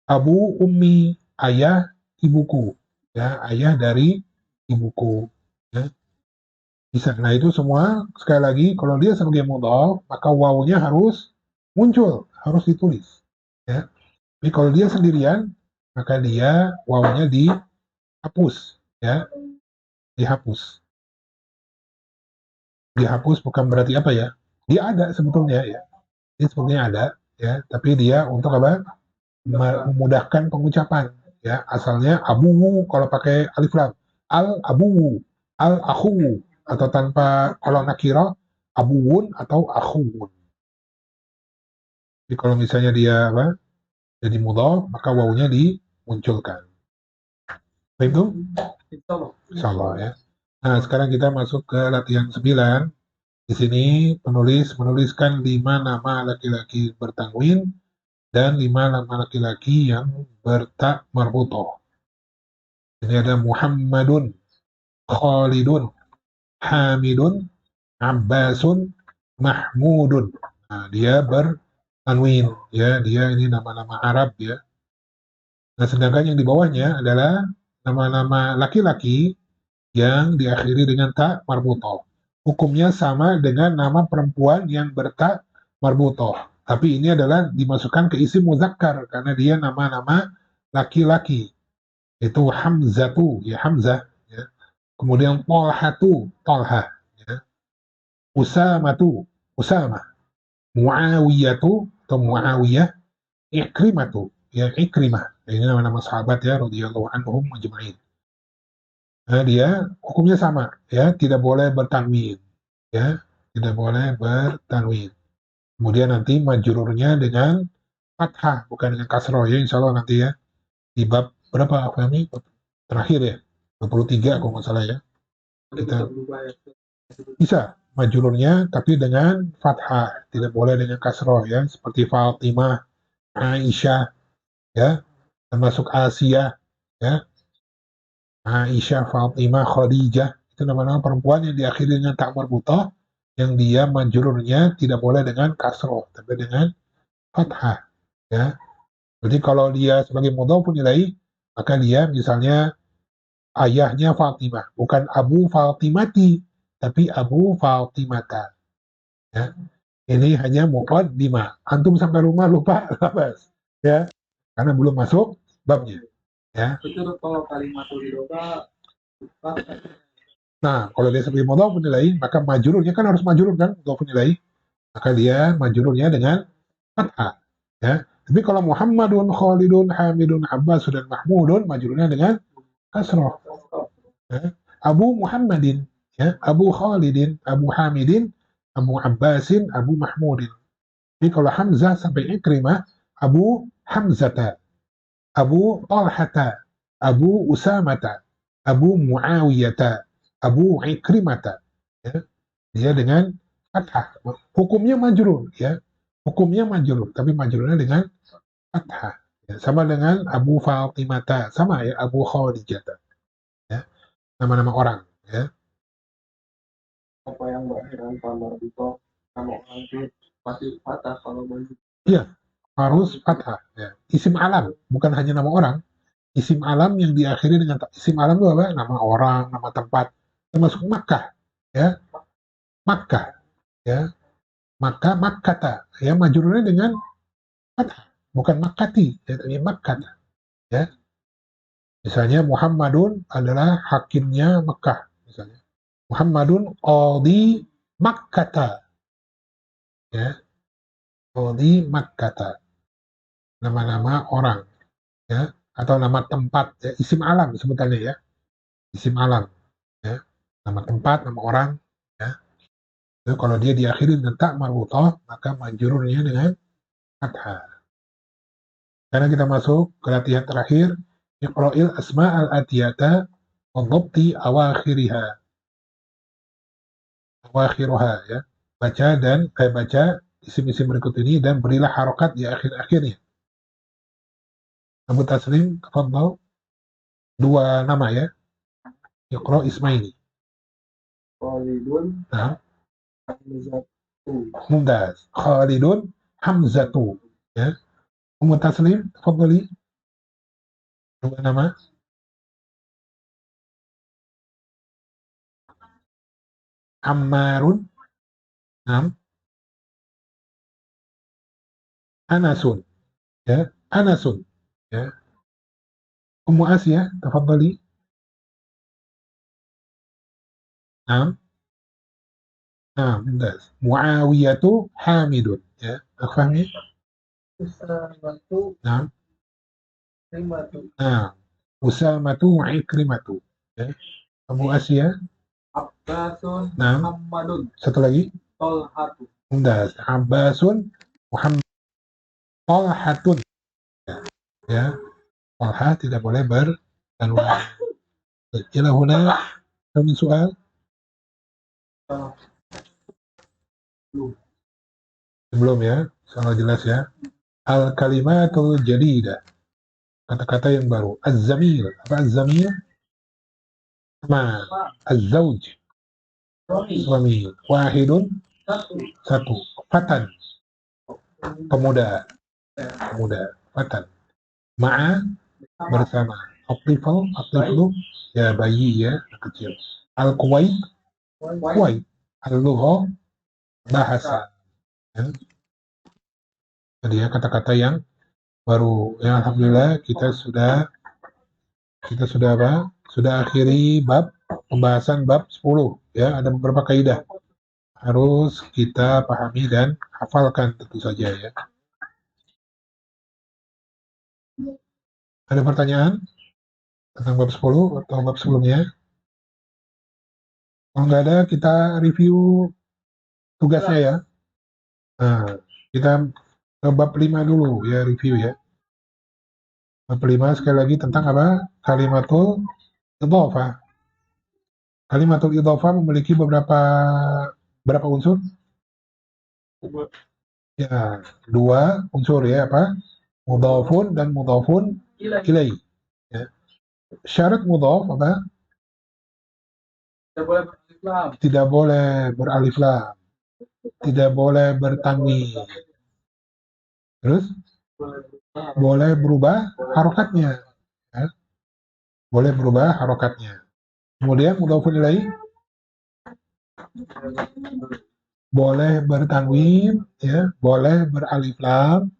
Abu Ummi, ayah ibuku ya, ayah dari ibuku ya. Bisa. Nah, itu semua sekali lagi kalau dia sebagai mudhaf, maka wawunya harus muncul, harus ditulis ya. Tapi kalau dia sendirian, maka dia wawunya dihapus ya, dihapus. Dihapus bukan berarti apa ya? Dia ada sebetulnya ya. Dia sebetulnya ada ya, tapi dia untuk apa? Memudahkan pengucapan ya. Asalnya abuwu kalau pakai alif lam, al abuwu, al akhuwu, atau tanpa, kalau nakira abuwun atau akhuwun. Jadi kalau misalnya dia apa? Jadi mudhaf, maka wawunya dimunculkan. Baik itu? Insyaallah ya. Nah, sekarang kita masuk ke latihan 9. Di sini penulis menuliskan 5 nama laki-laki bertanwin dan 5 nama laki-laki yang bertak marbutoh. Ini ada Muhammadun, Khalidun, Hamidun, Abbasun, Mahmudun. Nah, dia bertanwin ya, dia ini nama-nama Arab ya. Nah, sedangkan yang di bawahnya adalah nama-nama laki-laki yang diakhiri dengan tak marbutoh. Hukumnya sama dengan nama perempuan yang bertak marbutoh. Tapi ini adalah dimasukkan ke isim muzakkar karena dia nama-nama laki-laki. Itu Hamzatu, ya Hamzah. Ya. Kemudian Tolhatu, Tolha. Ya. Usamatu, Usamah. Muawiyatu, atau Muawiyah. Ikrimatu, ya Ikrimah. Ini nama-nama sahabat ya, radhiyallahu anhum majma'in. Nah, dia hukumnya sama, ya, tidak boleh bertanwin, ya, tidak boleh bertanwin. Kemudian nanti majrurnya dengan fathah, bukan dengan kasroh, ya, insya Allah nanti ya, di bab berapa apa ini? Terakhir ya, 23 kalau nggak salah ya. Kita bisa majrurnya tapi dengan fathah, tidak boleh dengan kasroh ya, seperti Fatimah, Aisyah, ya, termasuk Asia, ya, Aisyah, Fatimah, Khadijah, itu nama-nama perempuan yang diakhiri dengan tak marbutah, yang dia majrurnya tidak boleh dengan kasroh, tapi dengan fathah. Ya. Jadi kalau dia sebagai mudhofun ilaih, maka dia misalnya ayahnya Fatimah, bukan Abu Fatimati, tapi Abu Fatimata. Ya. Ini hanya muqaddimah. Antum sampai rumah lupa, labas. Ya, karena belum masuk babnya. Ya. Itu kalau kalimat idofa. Nah, kalau dia sebagai mudhofun ilaih, maka majrurnya kan harus majrur kan, mudhofun ilaih. Maka dia majrurnya dengan fathah. Ya. Tapi kalau Muhammadun, Khalidun, Hamidun, Abbas dan Mahmudun, majrurnya dengan kasroh. Ya. Abu Muhammadin, ya. Abu Khalidin, Abu Hamidin, Abu Abbasin, Abu Mahmudin. Jadi kalau Hamzah sampai Ikrimah, Abu Hamzata, Abu Talhata, Abu Usamata, Abu Muawiyata, Abu Ikrimata. Ya. Dia dengan fathah. Hukumnya majrur, ya. Hukumnya majrur, tapi majrurnya dengan fathah. Ya. Sama dengan Abu Fatimata, sama ya, Abu Khadijata. Ya. Nama-nama orang, ya. Apa yang berakhiran kamar itu nama orang itu pasti patah kalau begitu. Iya, harus fathah. Ya. Isim alam, bukan hanya nama orang. Isim alam yang diakhiri dengan isim alam itu apa? Nama orang, nama tempat, termasuk Makkah, ya. Makkah, ya. Maka Makkata, ya, majrurnya dengan fathah, bukan Makkati, ya, tapi Makkata, ya. Misalnya Muhammadun adalah hakimnya Mekah, misalnya. Muhammadun qadhi Makkata, ya. Qadhi Makkata. Nama-nama orang, ya, atau nama tempat, ya, isim alam sebutannya ya. Isim alam, ya. Nama tempat, nama orang, ya. Jadi kalau dia diakhiri dengan tak marbutah, maka majrurnya dengan fathah. Karena kita masuk ke latihan terakhir, iqra'il asma'al atiyata wa dhabti awakhiruha ya. Baca isim-isim berikut ini dan berilah harokat di akhir-akhirnya. Abu Taslim, tafadhal. Dua nama ya. Iqra' ismaini. Khalidun Nah, Hamzatu. mumtaz. Khalidun Hamzatu. Ya. Abu Taslim, tafadhali. Dua nama. Ammarun. Nah, Anasun. Ya. Anasun. Ya. Ummu Asya, tafadhali. Nah, mumtaz. Muawiyatu Hamidun. Ya. Fahmi? Usamatu Nah, Rimatu. Usamatu Ikrimatu. Ya. Abu Asya. Abbasun Nah, Muhammadun. satu lagi. Tolhatu. Mumtaz. Abbasun Muhammad. Talhatun. Ya. Talha tidak boleh bertanwin. Ila huna kami soal. Sebelum ya, soal jelas ya. Al kalimatul jadidah. Kata-kata yang baru. Az-zamil. Apa az-zamil? Ma. Az-zawj. Suami. Wahidun. Satu. Fatan. Pemuda. Fatan. Ma'a. Bersama. At-tiflu. Ya, bayi ya, kecil. Al-kuwait. Kuwait. Al-lughah. Bahasa. Ya. Jadi ya, kata-kata yang baru. Ya, alhamdulillah kita sudah apa? Sudah akhiri pembahasan bab 10 ya. Ada beberapa kaidah harus kita pahami dan hafalkan tentu saja ya. Ada pertanyaan tentang bab 10 atau bab sebelumnya? Kalau nggak ada, kita review tugasnya ya. Nah, kita ke bab 5 dulu ya, review ya. Bab 5 sekali lagi tentang apa? Kalimatul idhofah. Kalimatul idhofah memiliki berapa unsur? Ya, dua unsur ya, apa? Mudhafun dan mudhafun ilaih. Ya. Syarat mudhaf apa? Tidak boleh beralif lam. Tidak boleh bertanwin. Terus boleh berubah harokatnya. Ya. Boleh berubah harokatnya. Kemudian mudhafun ilaih boleh bertanwin, ya, boleh beralif lam,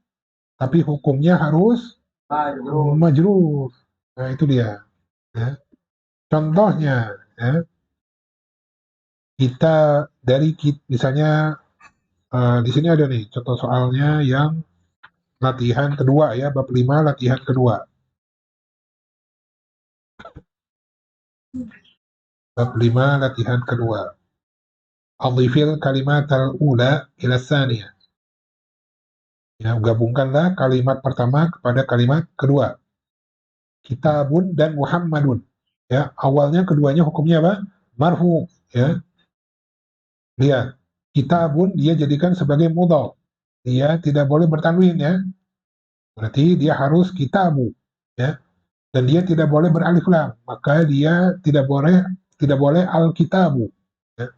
tapi hukumnya harus majrur. Nah, itu dia. Ya. Contohnya, ya, misalnya di sini ada nih contoh soalnya yang latihan kedua ya, bab 5 latihan kedua. Bab 5 latihan kedua. Adhifil kalimat al-ula ila tsaniyah. Ya, gabungkanlah kalimat pertama kepada kalimat kedua. Kitabun dan Muhammadun. Ya, awalnya keduanya hukumnya apa? Marfu, ya. Lihat, kitabun dia jadikan sebagai mudhaf. Dia tidak boleh bertanwin ya. Berarti dia harus kitabu, ya. Dan dia tidak boleh beralif lam, maka dia tidak boleh al-kitabu. Ya.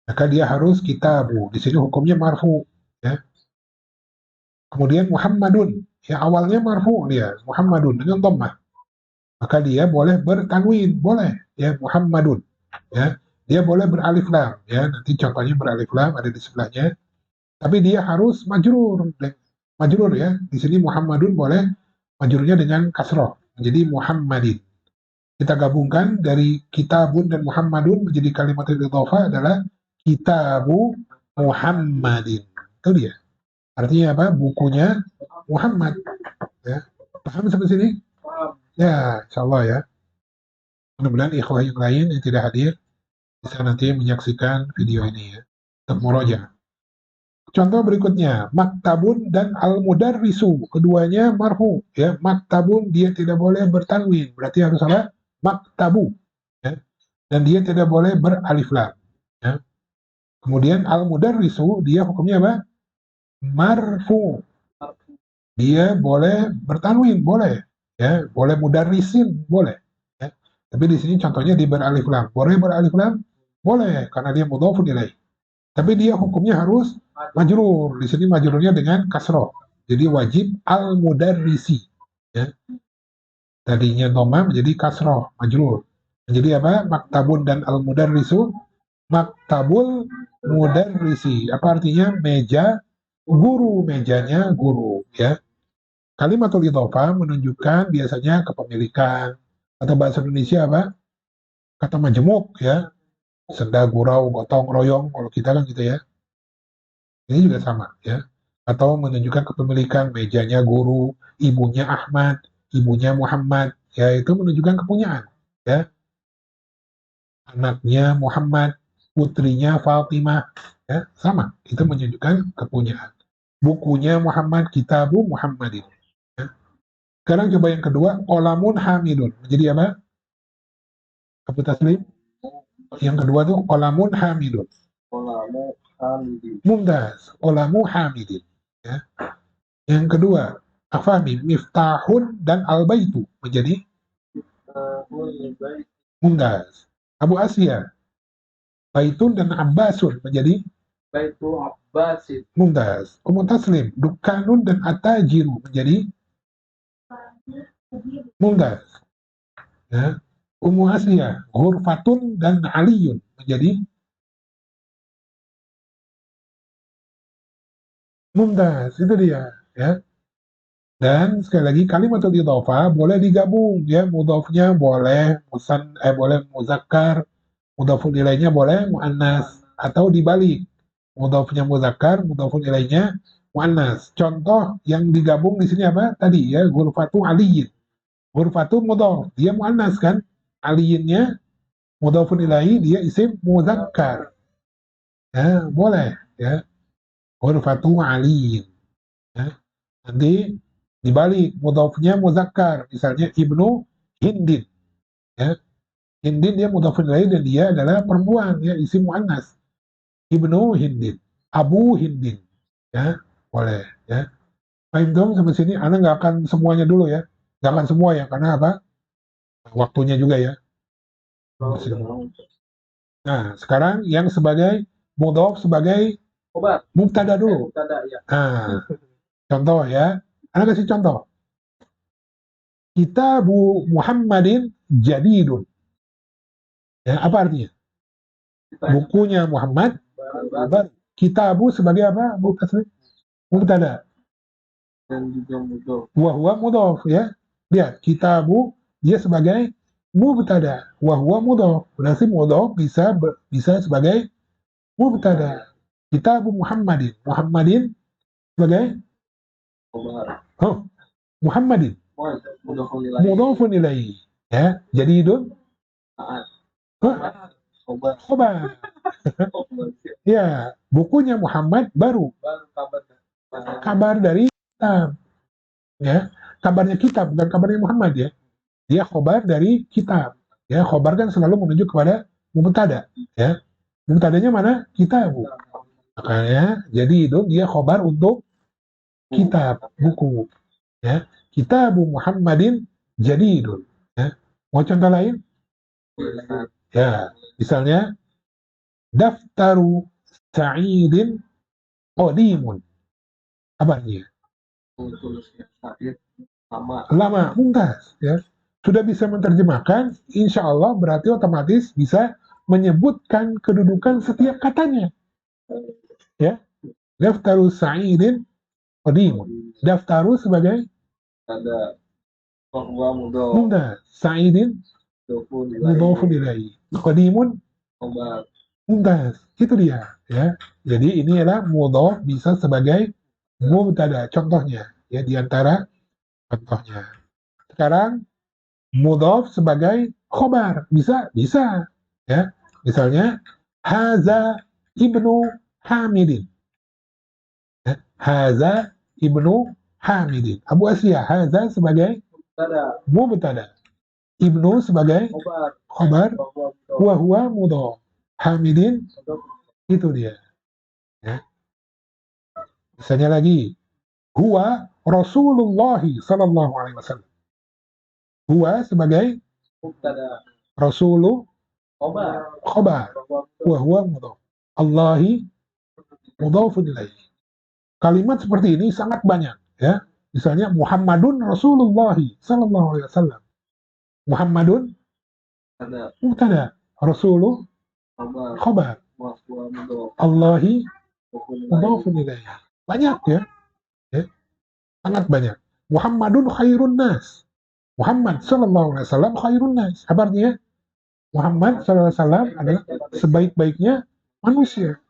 Maka dia harus kitabu. Di sini hukumnya marfu, ya. Kemudian Muhammadun, ya awalnya marfu dia, Muhammadun dengan dhammah. Maka dia boleh bertanwin, boleh, ya Muhammadun, ya. Dia boleh beralif lam, ya. Nanti contohnya beralif lam ada di sebelahnya. Tapi dia harus majrur, majrur ya. Di sini Muhammadun boleh majrurnya dengan kasroh, menjadi Muhammadin. Kita gabungkan dari kitabun dan Muhammadun menjadi kalimat idhofah adalah kitabu Muhammadin. Itu dia. Artinya apa? Bukunya Muhammad. Ya. Paham sampai sini? Ya, insya Allah ya. Mudah-mudahan ikhwah yang lain yang tidak hadir bisa nanti menyaksikan video ini ya. untuk murojaah. Contoh berikutnya, maktabun dan al-mudarrisu, keduanya marfu, ya. Maktabun dia tidak boleh bertanwin, berarti harus apa? Maktabu, ya. Dan dia tidak boleh beralif lam, ya. Kemudian al-mudarrisu dia hukumnya apa? Marfu. Dia boleh bertanwin, boleh, ya. Boleh mudarrisin, boleh, ya. Tapi di sini contohnya di beralif lam. Boleh beralif lam? Boleh, karena dia mudhofun ilaih. Tapi dia hukumnya harus majrur. Di sini majrurnya dengan kasroh. Jadi wajib al-mudarrisi. Ya. Tadinya dhamma menjadi kasroh, majrur. Jadi apa? Maktabun dan al-mudarrisu. Maktabul mudarrisi. Apa artinya? Meja guru. Mejanya guru. Ya. Kalimatul idhofah menunjukkan biasanya kepemilikan. Atau bahasa Indonesia apa? Kata majemuk, ya. Senda, gurau, gotong, royong. Kalau kita kan gitu ya. Ini juga sama, ya. Atau menunjukkan kepemilikan, mejanya guru, ibunya Ahmad, ibunya Muhammad, ya, itu menunjukkan kepunyaan, ya. Anaknya Muhammad, putrinya Fatimah, ya, sama, itu menunjukkan kepunyaan. Bukunya Muhammad, kitabu Muhammadin, ya. Sekarang coba yang kedua, olamun hamidun, menjadi apa? Abu Taslim. Yang kedua tuh olamun hamidun. Olamu hamidin. Mumtaz, olamu hamidin, ya. Yang kedua, afami, miftahun dan albaitu menjadi mumtaz. Abu Asia, baitun dan abbasun menjadi Baitu Abbasin. mumtaz. Ummu Taslim, dukanun dan atajiru menjadi mumtaz. Ya. Ummu Asia, ghurfatun dan aliyun menjadi mumtaz. Itu dia, ya. Dan sekali lagi kalimatul idhofah boleh digabung, ya. Mudhofnya boleh boleh muzakkar, mudhofun ilaihnya boleh muannas, atau dibalik. Mudhofnya muzakkar, mudhofun ilaihnya muannas. Contoh yang digabung di sini apa? Tadi, ya, ghurfatu aliyin. Ghurfatu mudhof, dia muannas kan? Aliyinnya mudhofun ilaihi, dia isim muzakkar. Ya, boleh, ya. Ghurfatu aliyin. Ya. Nanti dibalik, mudhofnya muzakkar, misalnya ibnu hindin, ya. Hindin dia mudhofun ilaih dan dia adalah perempuan, ya, isim muannas. Ibnu hindin, abu hindin, ya, boleh, ya. Fahim dong sampai sini, Anda nggak akan semuanya dulu, ya, nggak akan semua, ya, karena apa? Waktunya juga, ya. Nah, sekarang yang sebagai mudhof sebagai mubtada dulu. Ya. Nah, contoh, ya, Anda kasih contoh. Kitabu Muhammadin jadidun. Ya, apa artinya? Bukunya Muhammad baru. Kitabu sebagai apa? Mubtada. Dan juga mudhof. Wahwa mudhof, ya. Lihat, kitabu dia sebagai mubtada. Wahwa mudhof. Berarti mudhof bisa sebagai mubtada. Kitabu Muhammadin. Muhammadin sebagai oh, Muhammadin. Mudhofun ilaih. Ya, jadi itu khobar. Ya, bukunya Muhammad baru. Kabar dari kitab. Ya, kabarnya kitab bukan kabarnya Muhammad, ya. Dia khobar dari kitab. Ya, khobar kan selalu menunjuk kepada mubtada, ya. Mubtadanya mana? Kitab. Makanya jadi itu dia khobar untuk kitab, buku. Ya, Kitabu Muhammadin jadidun. Ya. Mau contoh lain? Ya, misalnya daftaru Sa'idin qadimun. Apa artinya? Lama, mumtaz, ya. Sudah bisa menerjemahkan, insya Allah berarti otomatis bisa menyebutkan kedudukan setiap katanya. Ya, daftaru Sa'idin qadimun. Daftaru sebagai ada bahwa mumtaz, Sa'idin mudhofun ilaihi. Qadimun mumtaz. Itu dia, ya. Jadi ini adalah mudhof bisa sebagai mubtada. Contohnya, ya, di antara contohnya. Sekarang mudhof sebagai khobar bisa, ya. Misalnya haza ibnu Hamidin. Ya. Haza ibnu Hamidin. Abu Asia, haza sebagai mubtada. Ibnu sebagai khabar. Wa huwa mudhaf. Hamidin itu dia. Ya. Misalnya lagi, huwa Rasulullah sallallahu alaihi wasallam. Huwa sebagai Rasulu khabar. Wa huwa mudhaf. Allahi mudhafun ilaih. Kalimat seperti ini sangat banyak, ya. Misalnya Muhammadun Rasulullah sallallahu alaihi wasallam. Muhammadun mubtada, Rasulu khabar. Allahi mudhafun ilaih. Banyak, ya. Ya. Sangat banyak. Muhammadun khairun nas. Muhammad sallallahu alaihi wasallam khairun nas. Apa artinya? Muhammad sallallahu alaihi wasallam adalah sebaik-baiknya manusia.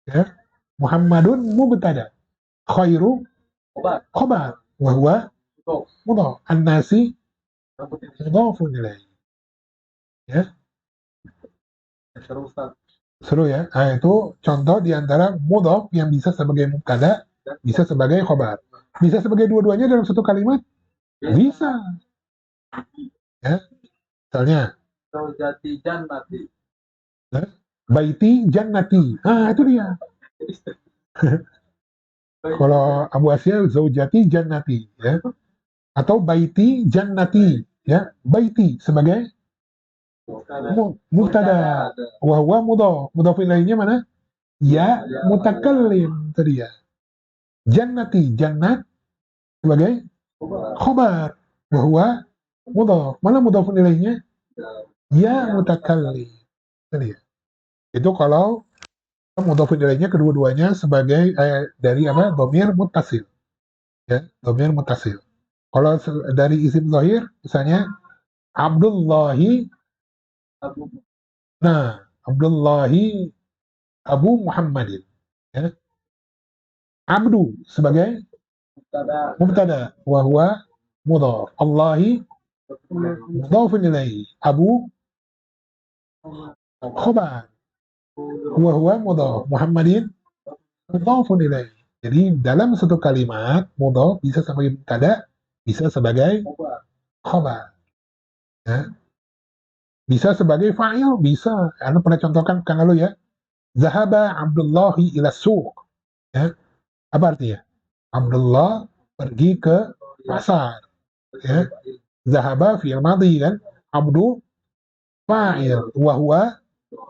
Ya. Muhammadun mubtada. Khairu khabar. Wa huwa mudhaf. An-nasi mudhafun ilaih. Ya. Seru, ya. Nah, itu contoh di antara mudhaf yang bisa sebagai mubtada, bisa sebagai khabar. Bisa sebagai dua-duanya dalam satu kalimat? Bisa. Ya. Misalnya baiti jannati. Ah, itu dia. Kalau Abu Asia zaujati jannati, ya. Atau baiti jannati, ya. Baiti sebagai mubtada. Wa huwa mudhaf. Mudhaf ilaihnya mana? Ya mutakallim tadi, ya. Jannati, jannat sebagai khabar. Wa huwa mudhaf. Mana mudhaf ilaihnya? Ya mutakallim tadi, ya. Itu kalau mudhaf ilaihnya kedua-duanya sebagai dari apa? Dhamir muttasil. Ya, dhamir muttasil. Kalau dari isim zahir misalnya Abdullahi, nah Abdullahi Abu Muhammadin, ya. Abdu sebagai mubtada wa huwa mudhaf. Allahi mudhafun ilaihi. Abu khabar wa huwa mudhaf. Muhammadin mudhafun ilaihi. Jadi dalam satu kalimat mudhaf bisa sebagai mubtada, bisa sebagai khabar. Ya. Bisa sebagai fa'il, bisa. Anda pernah contohkan kan lalu, ya. Zahaba Abdullahi ila suq. Ya. Apa artinya? Abdullah pergi ke pasar. Ya. Zahaba fi'il madhi, kan. Abdu fa'il wa huwa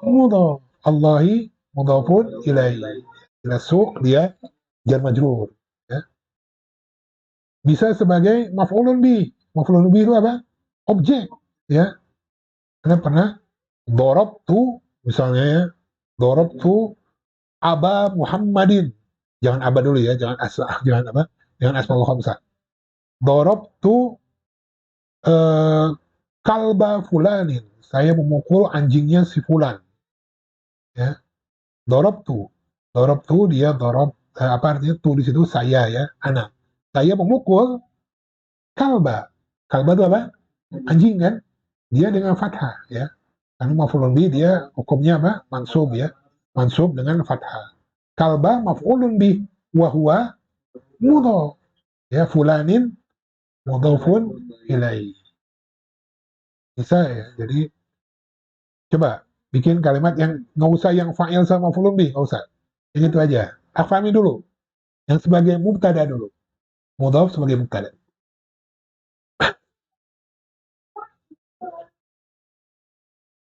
mudhaf. Allahi mudhafun ilaihi. Ila suq dia jar majrur, ya. Bisa sebagai maf'ulun bih. Maf'ulun bih itu apa? Objek, ya. Anda pernah dorobtu misalnya, ya. Dorobtu Aba Muhammadin. Jangan Aba dulu, ya. Jangan apa? Jangan asmaul khamsah. Dorobtu kalba fulanin. Saya memukul anjingnya si fulan. Ya. Dorobtu dia dorob, apa artinya? Tu di situ saya, ya, anak. Saya memukul kalba. Kalba itu apa? Anjing, kan? Dia dengan fathah, ya. Karena maf'ulun bi dia hukumnya apa? Mansub, ya. Mansub dengan fathah. Kalba maf'ulun bi wa huwa mudhaf. Ya, fulanin mudhafun ilaihi. Bisa, ya. Jadi coba bikin kalimat yang nggak usah yang fa'il sama maf'ulun bi, nggak usah. Yang itu aja. Afami dulu. Yang sebagai mubtada dulu. Mudhaf sebagai mubtada.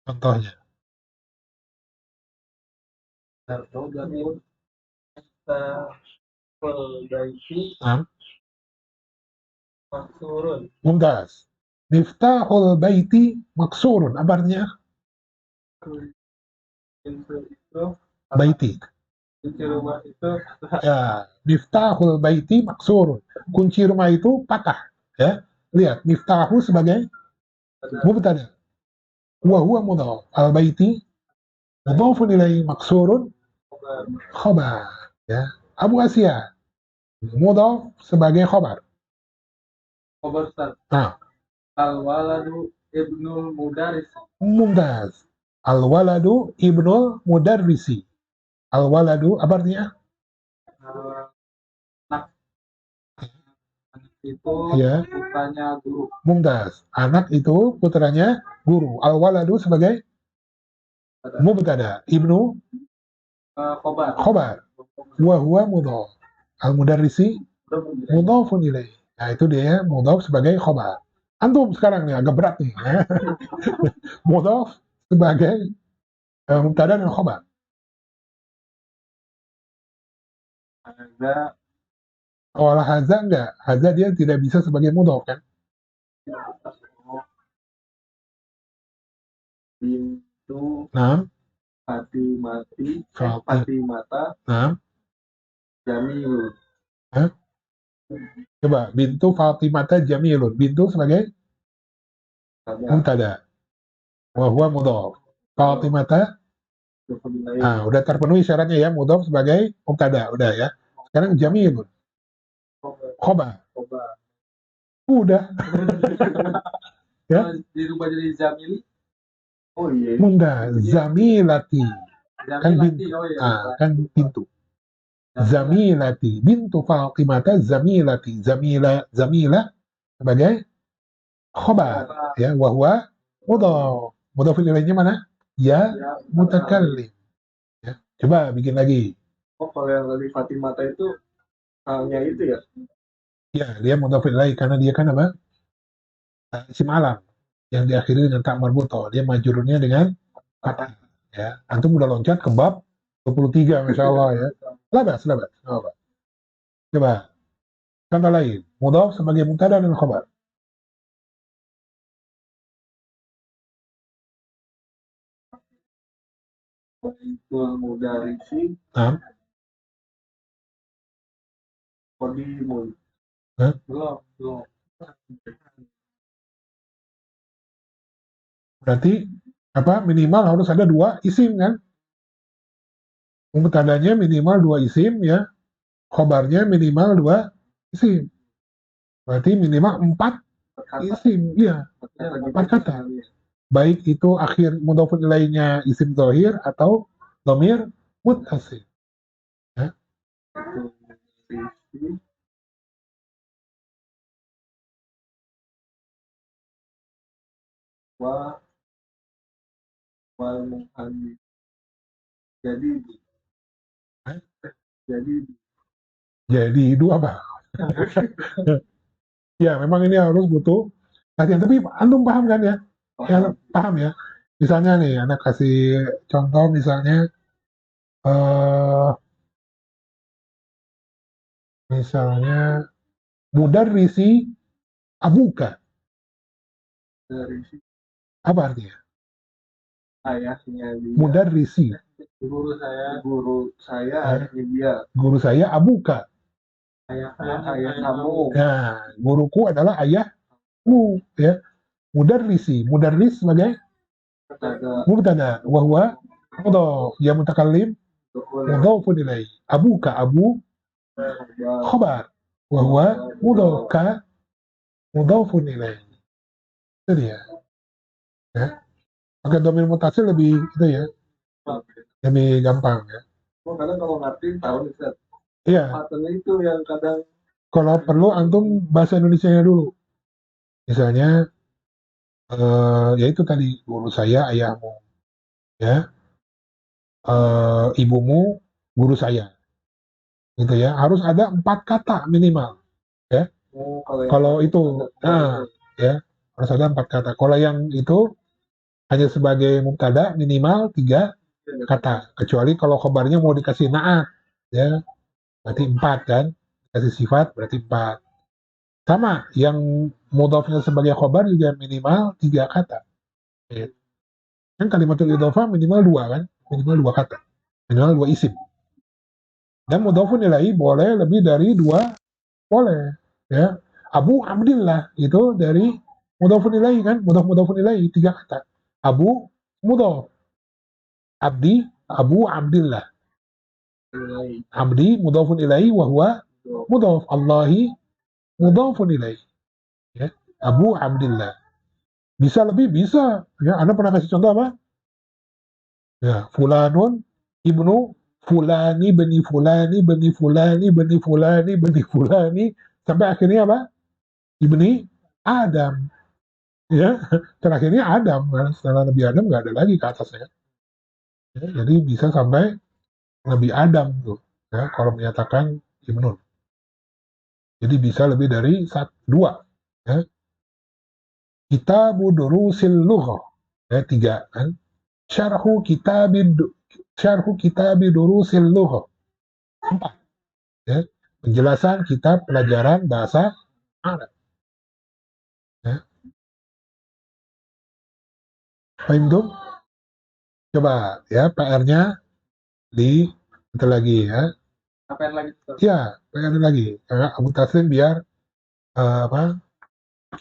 Contohnya. Mumtaz. Miftahul baiti maksurun. Apa artinya? Baiti. Ya, miftahul baiti maksurun. Kunci rumah itu patah, ya. Lihat, miftahu sebagai mubtada. Wa huwa mudhaf. Al baiti mudhafun ilaihi maksurun khabar, ya. Abu Asia mudhaf sebagai khabar. Nah, Al-waladu ibnul mudarris. mumtaz. Al waladu ibnul mudarrisi. Al-waladu apa artinya? Anak itu Ya, putranya guru. mumtaz. Anak itu putranya guru. Al-waladu sebagai mubtada. Ibnu Khobar. khobar. Wa huwa mudhaf. Al-mudarrisi mudhafun ilaih. Nah, itu dia mudhaf sebagai khobar. Antum sekarang nih agak berat nih. Ya. Mudhaf sebagai mubtada dan khobar. Ada Kalau haza enggak, haza dia tidak bisa sebagai mudhaf kan? pintu Nah, pati mata nah, Jamil. nah. Coba bintu Fatimata Jamilun. Bintu sebagai mubtada. Wa huwa mudhaf. Fatimata udah terpenuhi syaratnya ya, mudhaf sebagai mubtada, udah ya. Sekarang Jamilun. Khobar. Udah. Ya. Dirubah jadi Jamili. Oh iya. Munda Zamilati. Kan bintu. Oh iya. Kan bintu. Zamilati. Bintu Fatimata Zamilati. Zamila sebagai khobar. Ya, wa huwa mudhaf. Mudhaf ilaihnya mana? Ya, mutakallim. Ya. Coba bikin lagi. Oh, kalau yang tadi Fatimata itu hanya itu ya? Ya, dia mudhaf ilaih karena dia kan apa? Isim alam yang diakhiri dengan tak marbuto. Dia majururnya dengan fathah. Ya, antum udah loncat ke bab 23, masya Allah ya. Labas. Oh, coba contoh lain. Mudhaf sebagai mubtada dan khabar. Mudarisi. Nah, Qadimun. Belum. Berarti apa? Minimal harus ada 2 isim kan? Mubtadanya minimal 2 isim ya. Khabarnya minimal 2 isim. Berarti minimal 4 isim, iya. 4 kata. Baik itu akhir mudhafun ilaihnya isim zahir atau dhamir muttasil. Ya. Wal muhannis. Jadi itu apa? Ya, memang ini harus butuh latihan. Tapi antum paham kan ya? Ya, paham ya. Misalnya nih, anak kasih contoh misalnya, misalnya mudarrisi abuka. Apa artinya? Ayahnya dia. Mudarrisi. Guru saya ayahnya dia. Guru saya abuka. Ayah kamu. Nah, guruku adalah ayahmu ya. Mudarrisi. Mudarris sebagai mubtada wa huwa mudhaf ya mutakallim mudhafun ilaih. Abuka abu khabar wa huwa mudhaf ka mudhafun ilaih. Itu dia. Ya. Pakai dhamir mutasil lebih itu ya. Lebih gampang ya. Oh, kadang kalau ngerti tahu nih, Iya. pattern itu yang kadang Kalau perlu antum bahasa Indonesianya dulu. Misalnya ya itu tadi guru saya ayahmu ya. Ibumu guru saya. Gitu ya. Harus ada 4 kata minimal ya. Kalau itu ya harus ada 4 kata. Kalau yang itu hanya sebagai mubtada minimal 3 kata. Kecuali kalau khobarnya mau dikasih na'at ya. Berarti 4 kan. Kasih sifat berarti 4. Sama, yang mudhafnya sebagai khobar juga minimal 3 kata. Ya. Kan kalimatul idhofah minimal 2 kan? Minimal 2 kata. Minimal 2 isim. Dan mudhafun ilaih boleh lebih dari 2, boleh. Ya. Abu Abdillah itu dari mudhafun ilaih kan? Mudhafun ilaih 3 kata. Abu mudhaf. Abdi Abu Abdillah. Abdi mudhafun ilaih wa huwa mudhaf. Allahi mudhafun ilaih. Ya. Abu Abdillah. Bisa lebih bisa. Ya, Anda pernah kasih contoh apa? Ya, fulanun ibnu fulani bani fulani bani fulani bani fulani bani fulani sampai akhirnya apa? Ibni Adam. Ya, terakhirnya Adam. Setelah Nabi Adam nggak ada lagi ke atasnya. Ya, jadi bisa sampai Nabi Adam tuh. Ya, kalau menyatakan Ibnun. Jadi bisa lebih dari dua. Ya. Kitabu durusil lughah. Ya, tiga kan. Syarhu kitabi durusil lughah. Empat. Ya. Penjelasan kitab pelajaran bahasa Arab. Ya. Paham tuh? Coba ya PR-nya di itu lagi ya. Apa yang lagi? Ya, PR lagi. Karena Abu Taslim biar apa?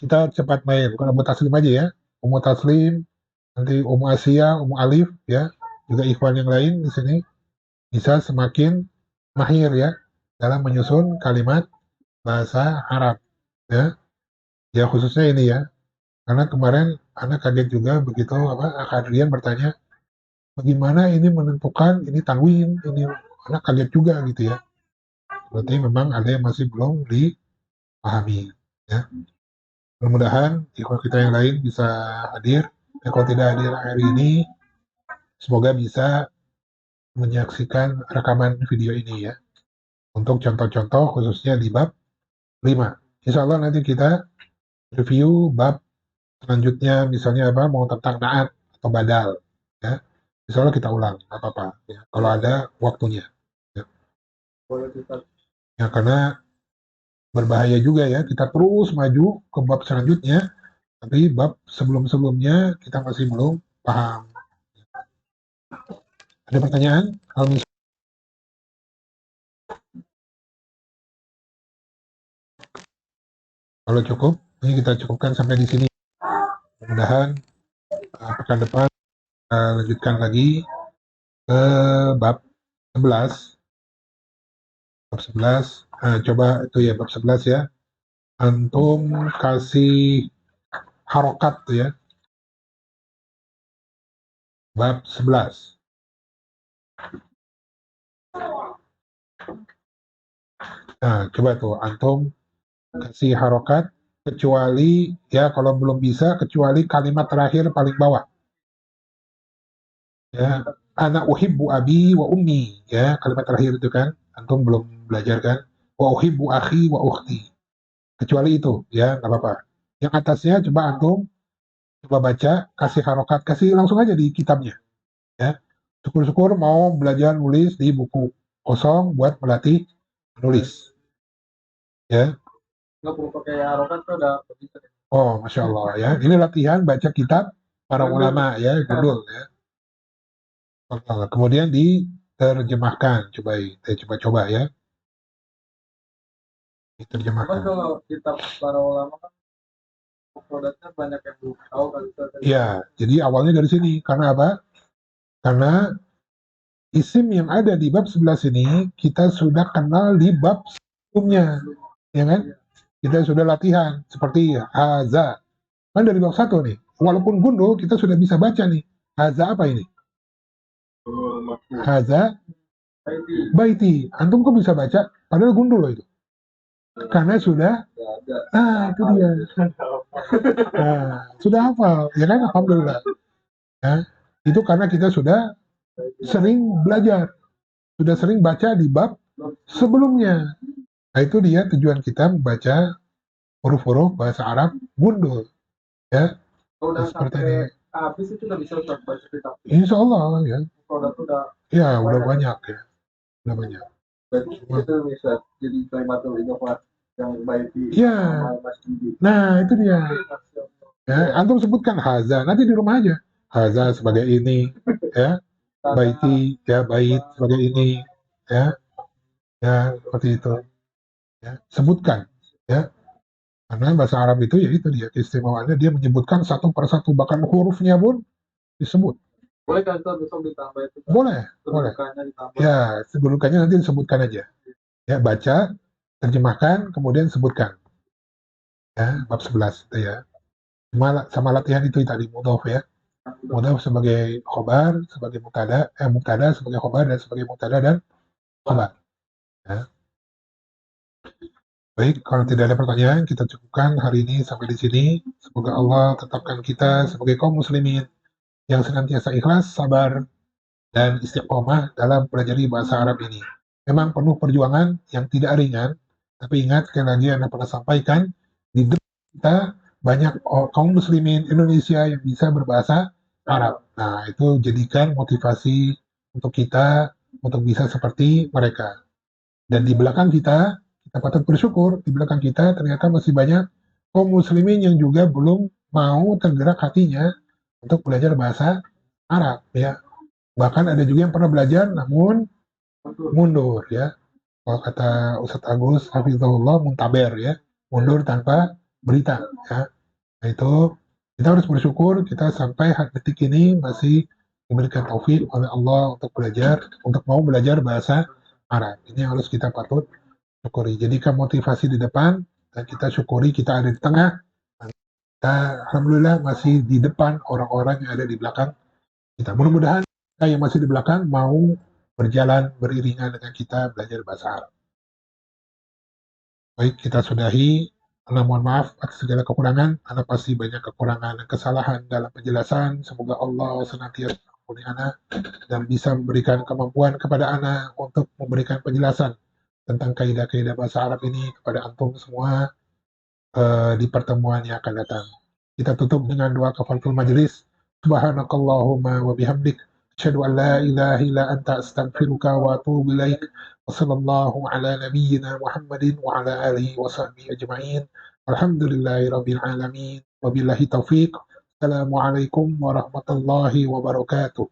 Kita cepat main. Bukan Abu Taslim aja ya. Umu Taslim, nanti Umu Asia, Umu Alif ya. Juga ikhwan yang lain di sini bisa semakin mahir ya dalam menyusun kalimat bahasa Arab ya. Ya khususnya ini ya. Karena kemarin anak kaget juga begitu apa Adrian bertanya bagaimana ini menentukan ini tanwin, ini anak kaget juga gitu ya. Berarti memang ada yang masih belum dipahami ya. Mudah-mudahan ikhwan kita yang lain bisa hadir. Kalau tidak hadir hari ini, semoga bisa menyaksikan rekaman video ini ya. Untuk contoh-contoh khususnya di bab 5. Insya Allah nanti kita review bab selanjutnya misalnya apa mau tentang naat atau badal ya. Insya Allah kita ulang apa-apa ya. Kalau ada waktunya ya. Ya karena berbahaya juga ya kita terus maju ke bab selanjutnya tapi bab sebelum-sebelumnya kita masih belum paham. Ada pertanyaan? Kalau cukup, ini kita cukupkan sampai di sini. Mudah-mudahan pekan depan kita lanjutkan lagi ke bab 11. Bab 11, coba itu ya bab 11 ya. Antum kasih harokat tuh ya. Bab 11. Nah, coba tuh antum kasih harokat kecuali ya kalau belum bisa kecuali kalimat terakhir paling bawah. Ya, anak uhibbu abi wa ummi ya kalimat terakhir itu kan antum belum belajar kan wa uhibbu akhi wa ukhti kecuali itu ya nggak apa-apa yang atasnya coba antum coba baca kasih harokat kasih langsung aja di kitabnya ya syukur-syukur mau belajar nulis di buku kosong buat melatih menulis ya Nggak perlu pakai harokat tuh udah bisa. oh masya Allah ya ini latihan baca kitab para ulama ya gundul ya kemudian diterjemahkan coba ya diterjemahkan. Kalau kitab para ulama kan produknya banyak yang belum tahu kan. Iya, jadi awalnya dari sini. Karena apa? Karena isim yang ada di bab 11 ini kita sudah kenal di bab sebelumnya, ya kan? Kita sudah latihan seperti haza. Kan dari bab 1 nih. Walaupun gundul kita sudah bisa baca nih. Haza apa ini? Haza baiti. Antum kok bisa baca? Padahal gundul loh itu. Karena sudah itu dia. Nah, sudah hafal, ya kan? Alhamdulillah. Ya, itu karena kita sudah sering belajar, sudah sering baca di bab sebelumnya. Nah, itu dia tujuan kita membaca huruf-huruf bahasa Arab gundul. Ya, seperti ini. Habis itu udah bisa baca kitab. Insya Allah ya. Ya, udah banyak ya. Udah banyak. Itu bisa jadi kalimatul idhofah yang baik di masjid. Nah, itu dia. Ya, antum sebutkan haza, nanti di rumah aja. Haza sebagai ini, ya. Baiti, ya bait sebagai ini, ya. Ya, seperti itu. Ya, sebutkan, ya. Karena bahasa Arab itu ya itu dia keistimewaannya dia menyebutkan satu persatu bahkan hurufnya pun disebut. Boleh kan besok ditambah itu? Boleh. Ya, kedudukannya nanti disebutkan aja. Ya, baca, terjemahkan, kemudian sebutkan. Ya, bab 11 itu ya. Sama latihan itu tadi mudhof ya. Mudhaf sebagai khobar, sebagai mubtada sebagai khobar, dan sebagai mubtada dan khobar. Ya. Baik, kalau tidak ada pertanyaan, kita cukupkan hari ini sampai di sini. Semoga Allah tetapkan kita sebagai kaum muslimin yang senantiasa ikhlas, sabar, dan istiqomah dalam pelajari bahasa Arab ini. Memang penuh perjuangan yang tidak ringan, tapi ingat sekali lagi Anda pernah sampaikan, di depan kita banyak kaum muslimin Indonesia yang bisa berbahasa Arab. Nah, itu jadikan motivasi untuk kita untuk bisa seperti mereka. Dan di belakang kita patut bersyukur, di belakang kita ternyata masih banyak kaum muslimin yang juga belum mau tergerak hatinya untuk belajar bahasa Arab ya. Bahkan ada juga yang pernah belajar namun mundur ya. Kalau kata Ustadz Agus Hafizahullah muntaber ya, mundur tanpa berita ya. Nah itu kita harus bersyukur kita sampai detik ini masih diberikan taufik oleh Allah untuk mau belajar bahasa Arab. Ini harus kita patut syukuri. Jadikan motivasi di depan dan kita syukuri kita ada di tengah. Kita alhamdulillah masih di depan orang-orang yang ada di belakang kita. Mudah-mudahan kita yang masih di belakang mau berjalan beriringan dengan kita belajar bahasa Arab. Baik, kita sudahi. Mohon maaf atas segala kekurangan. Karena pasti banyak kekurangan dan kesalahan dalam penjelasan. Semoga Allah senantiasa mengampuni anak dan bisa memberikan kemampuan kepada anak untuk memberikan penjelasan tentang kaidah-kaidah bahasa Arab ini kepada antum semua di pertemuan yang akan datang. Kita tutup dengan doa kafaratul majelis. Subhanakallahumma wa bihamdik asyhadu an la ilaha illa anta astaghfiruka wa atubu ilaik. Wa sallallahu ala nabiyyina Muhammadin wa ala alihi wa sahbihi ajma'in. Alhamdulillahi rabbil alamin. Wabillahi taufiq. Assalamualaikum warahmatullahi wabarakatuh.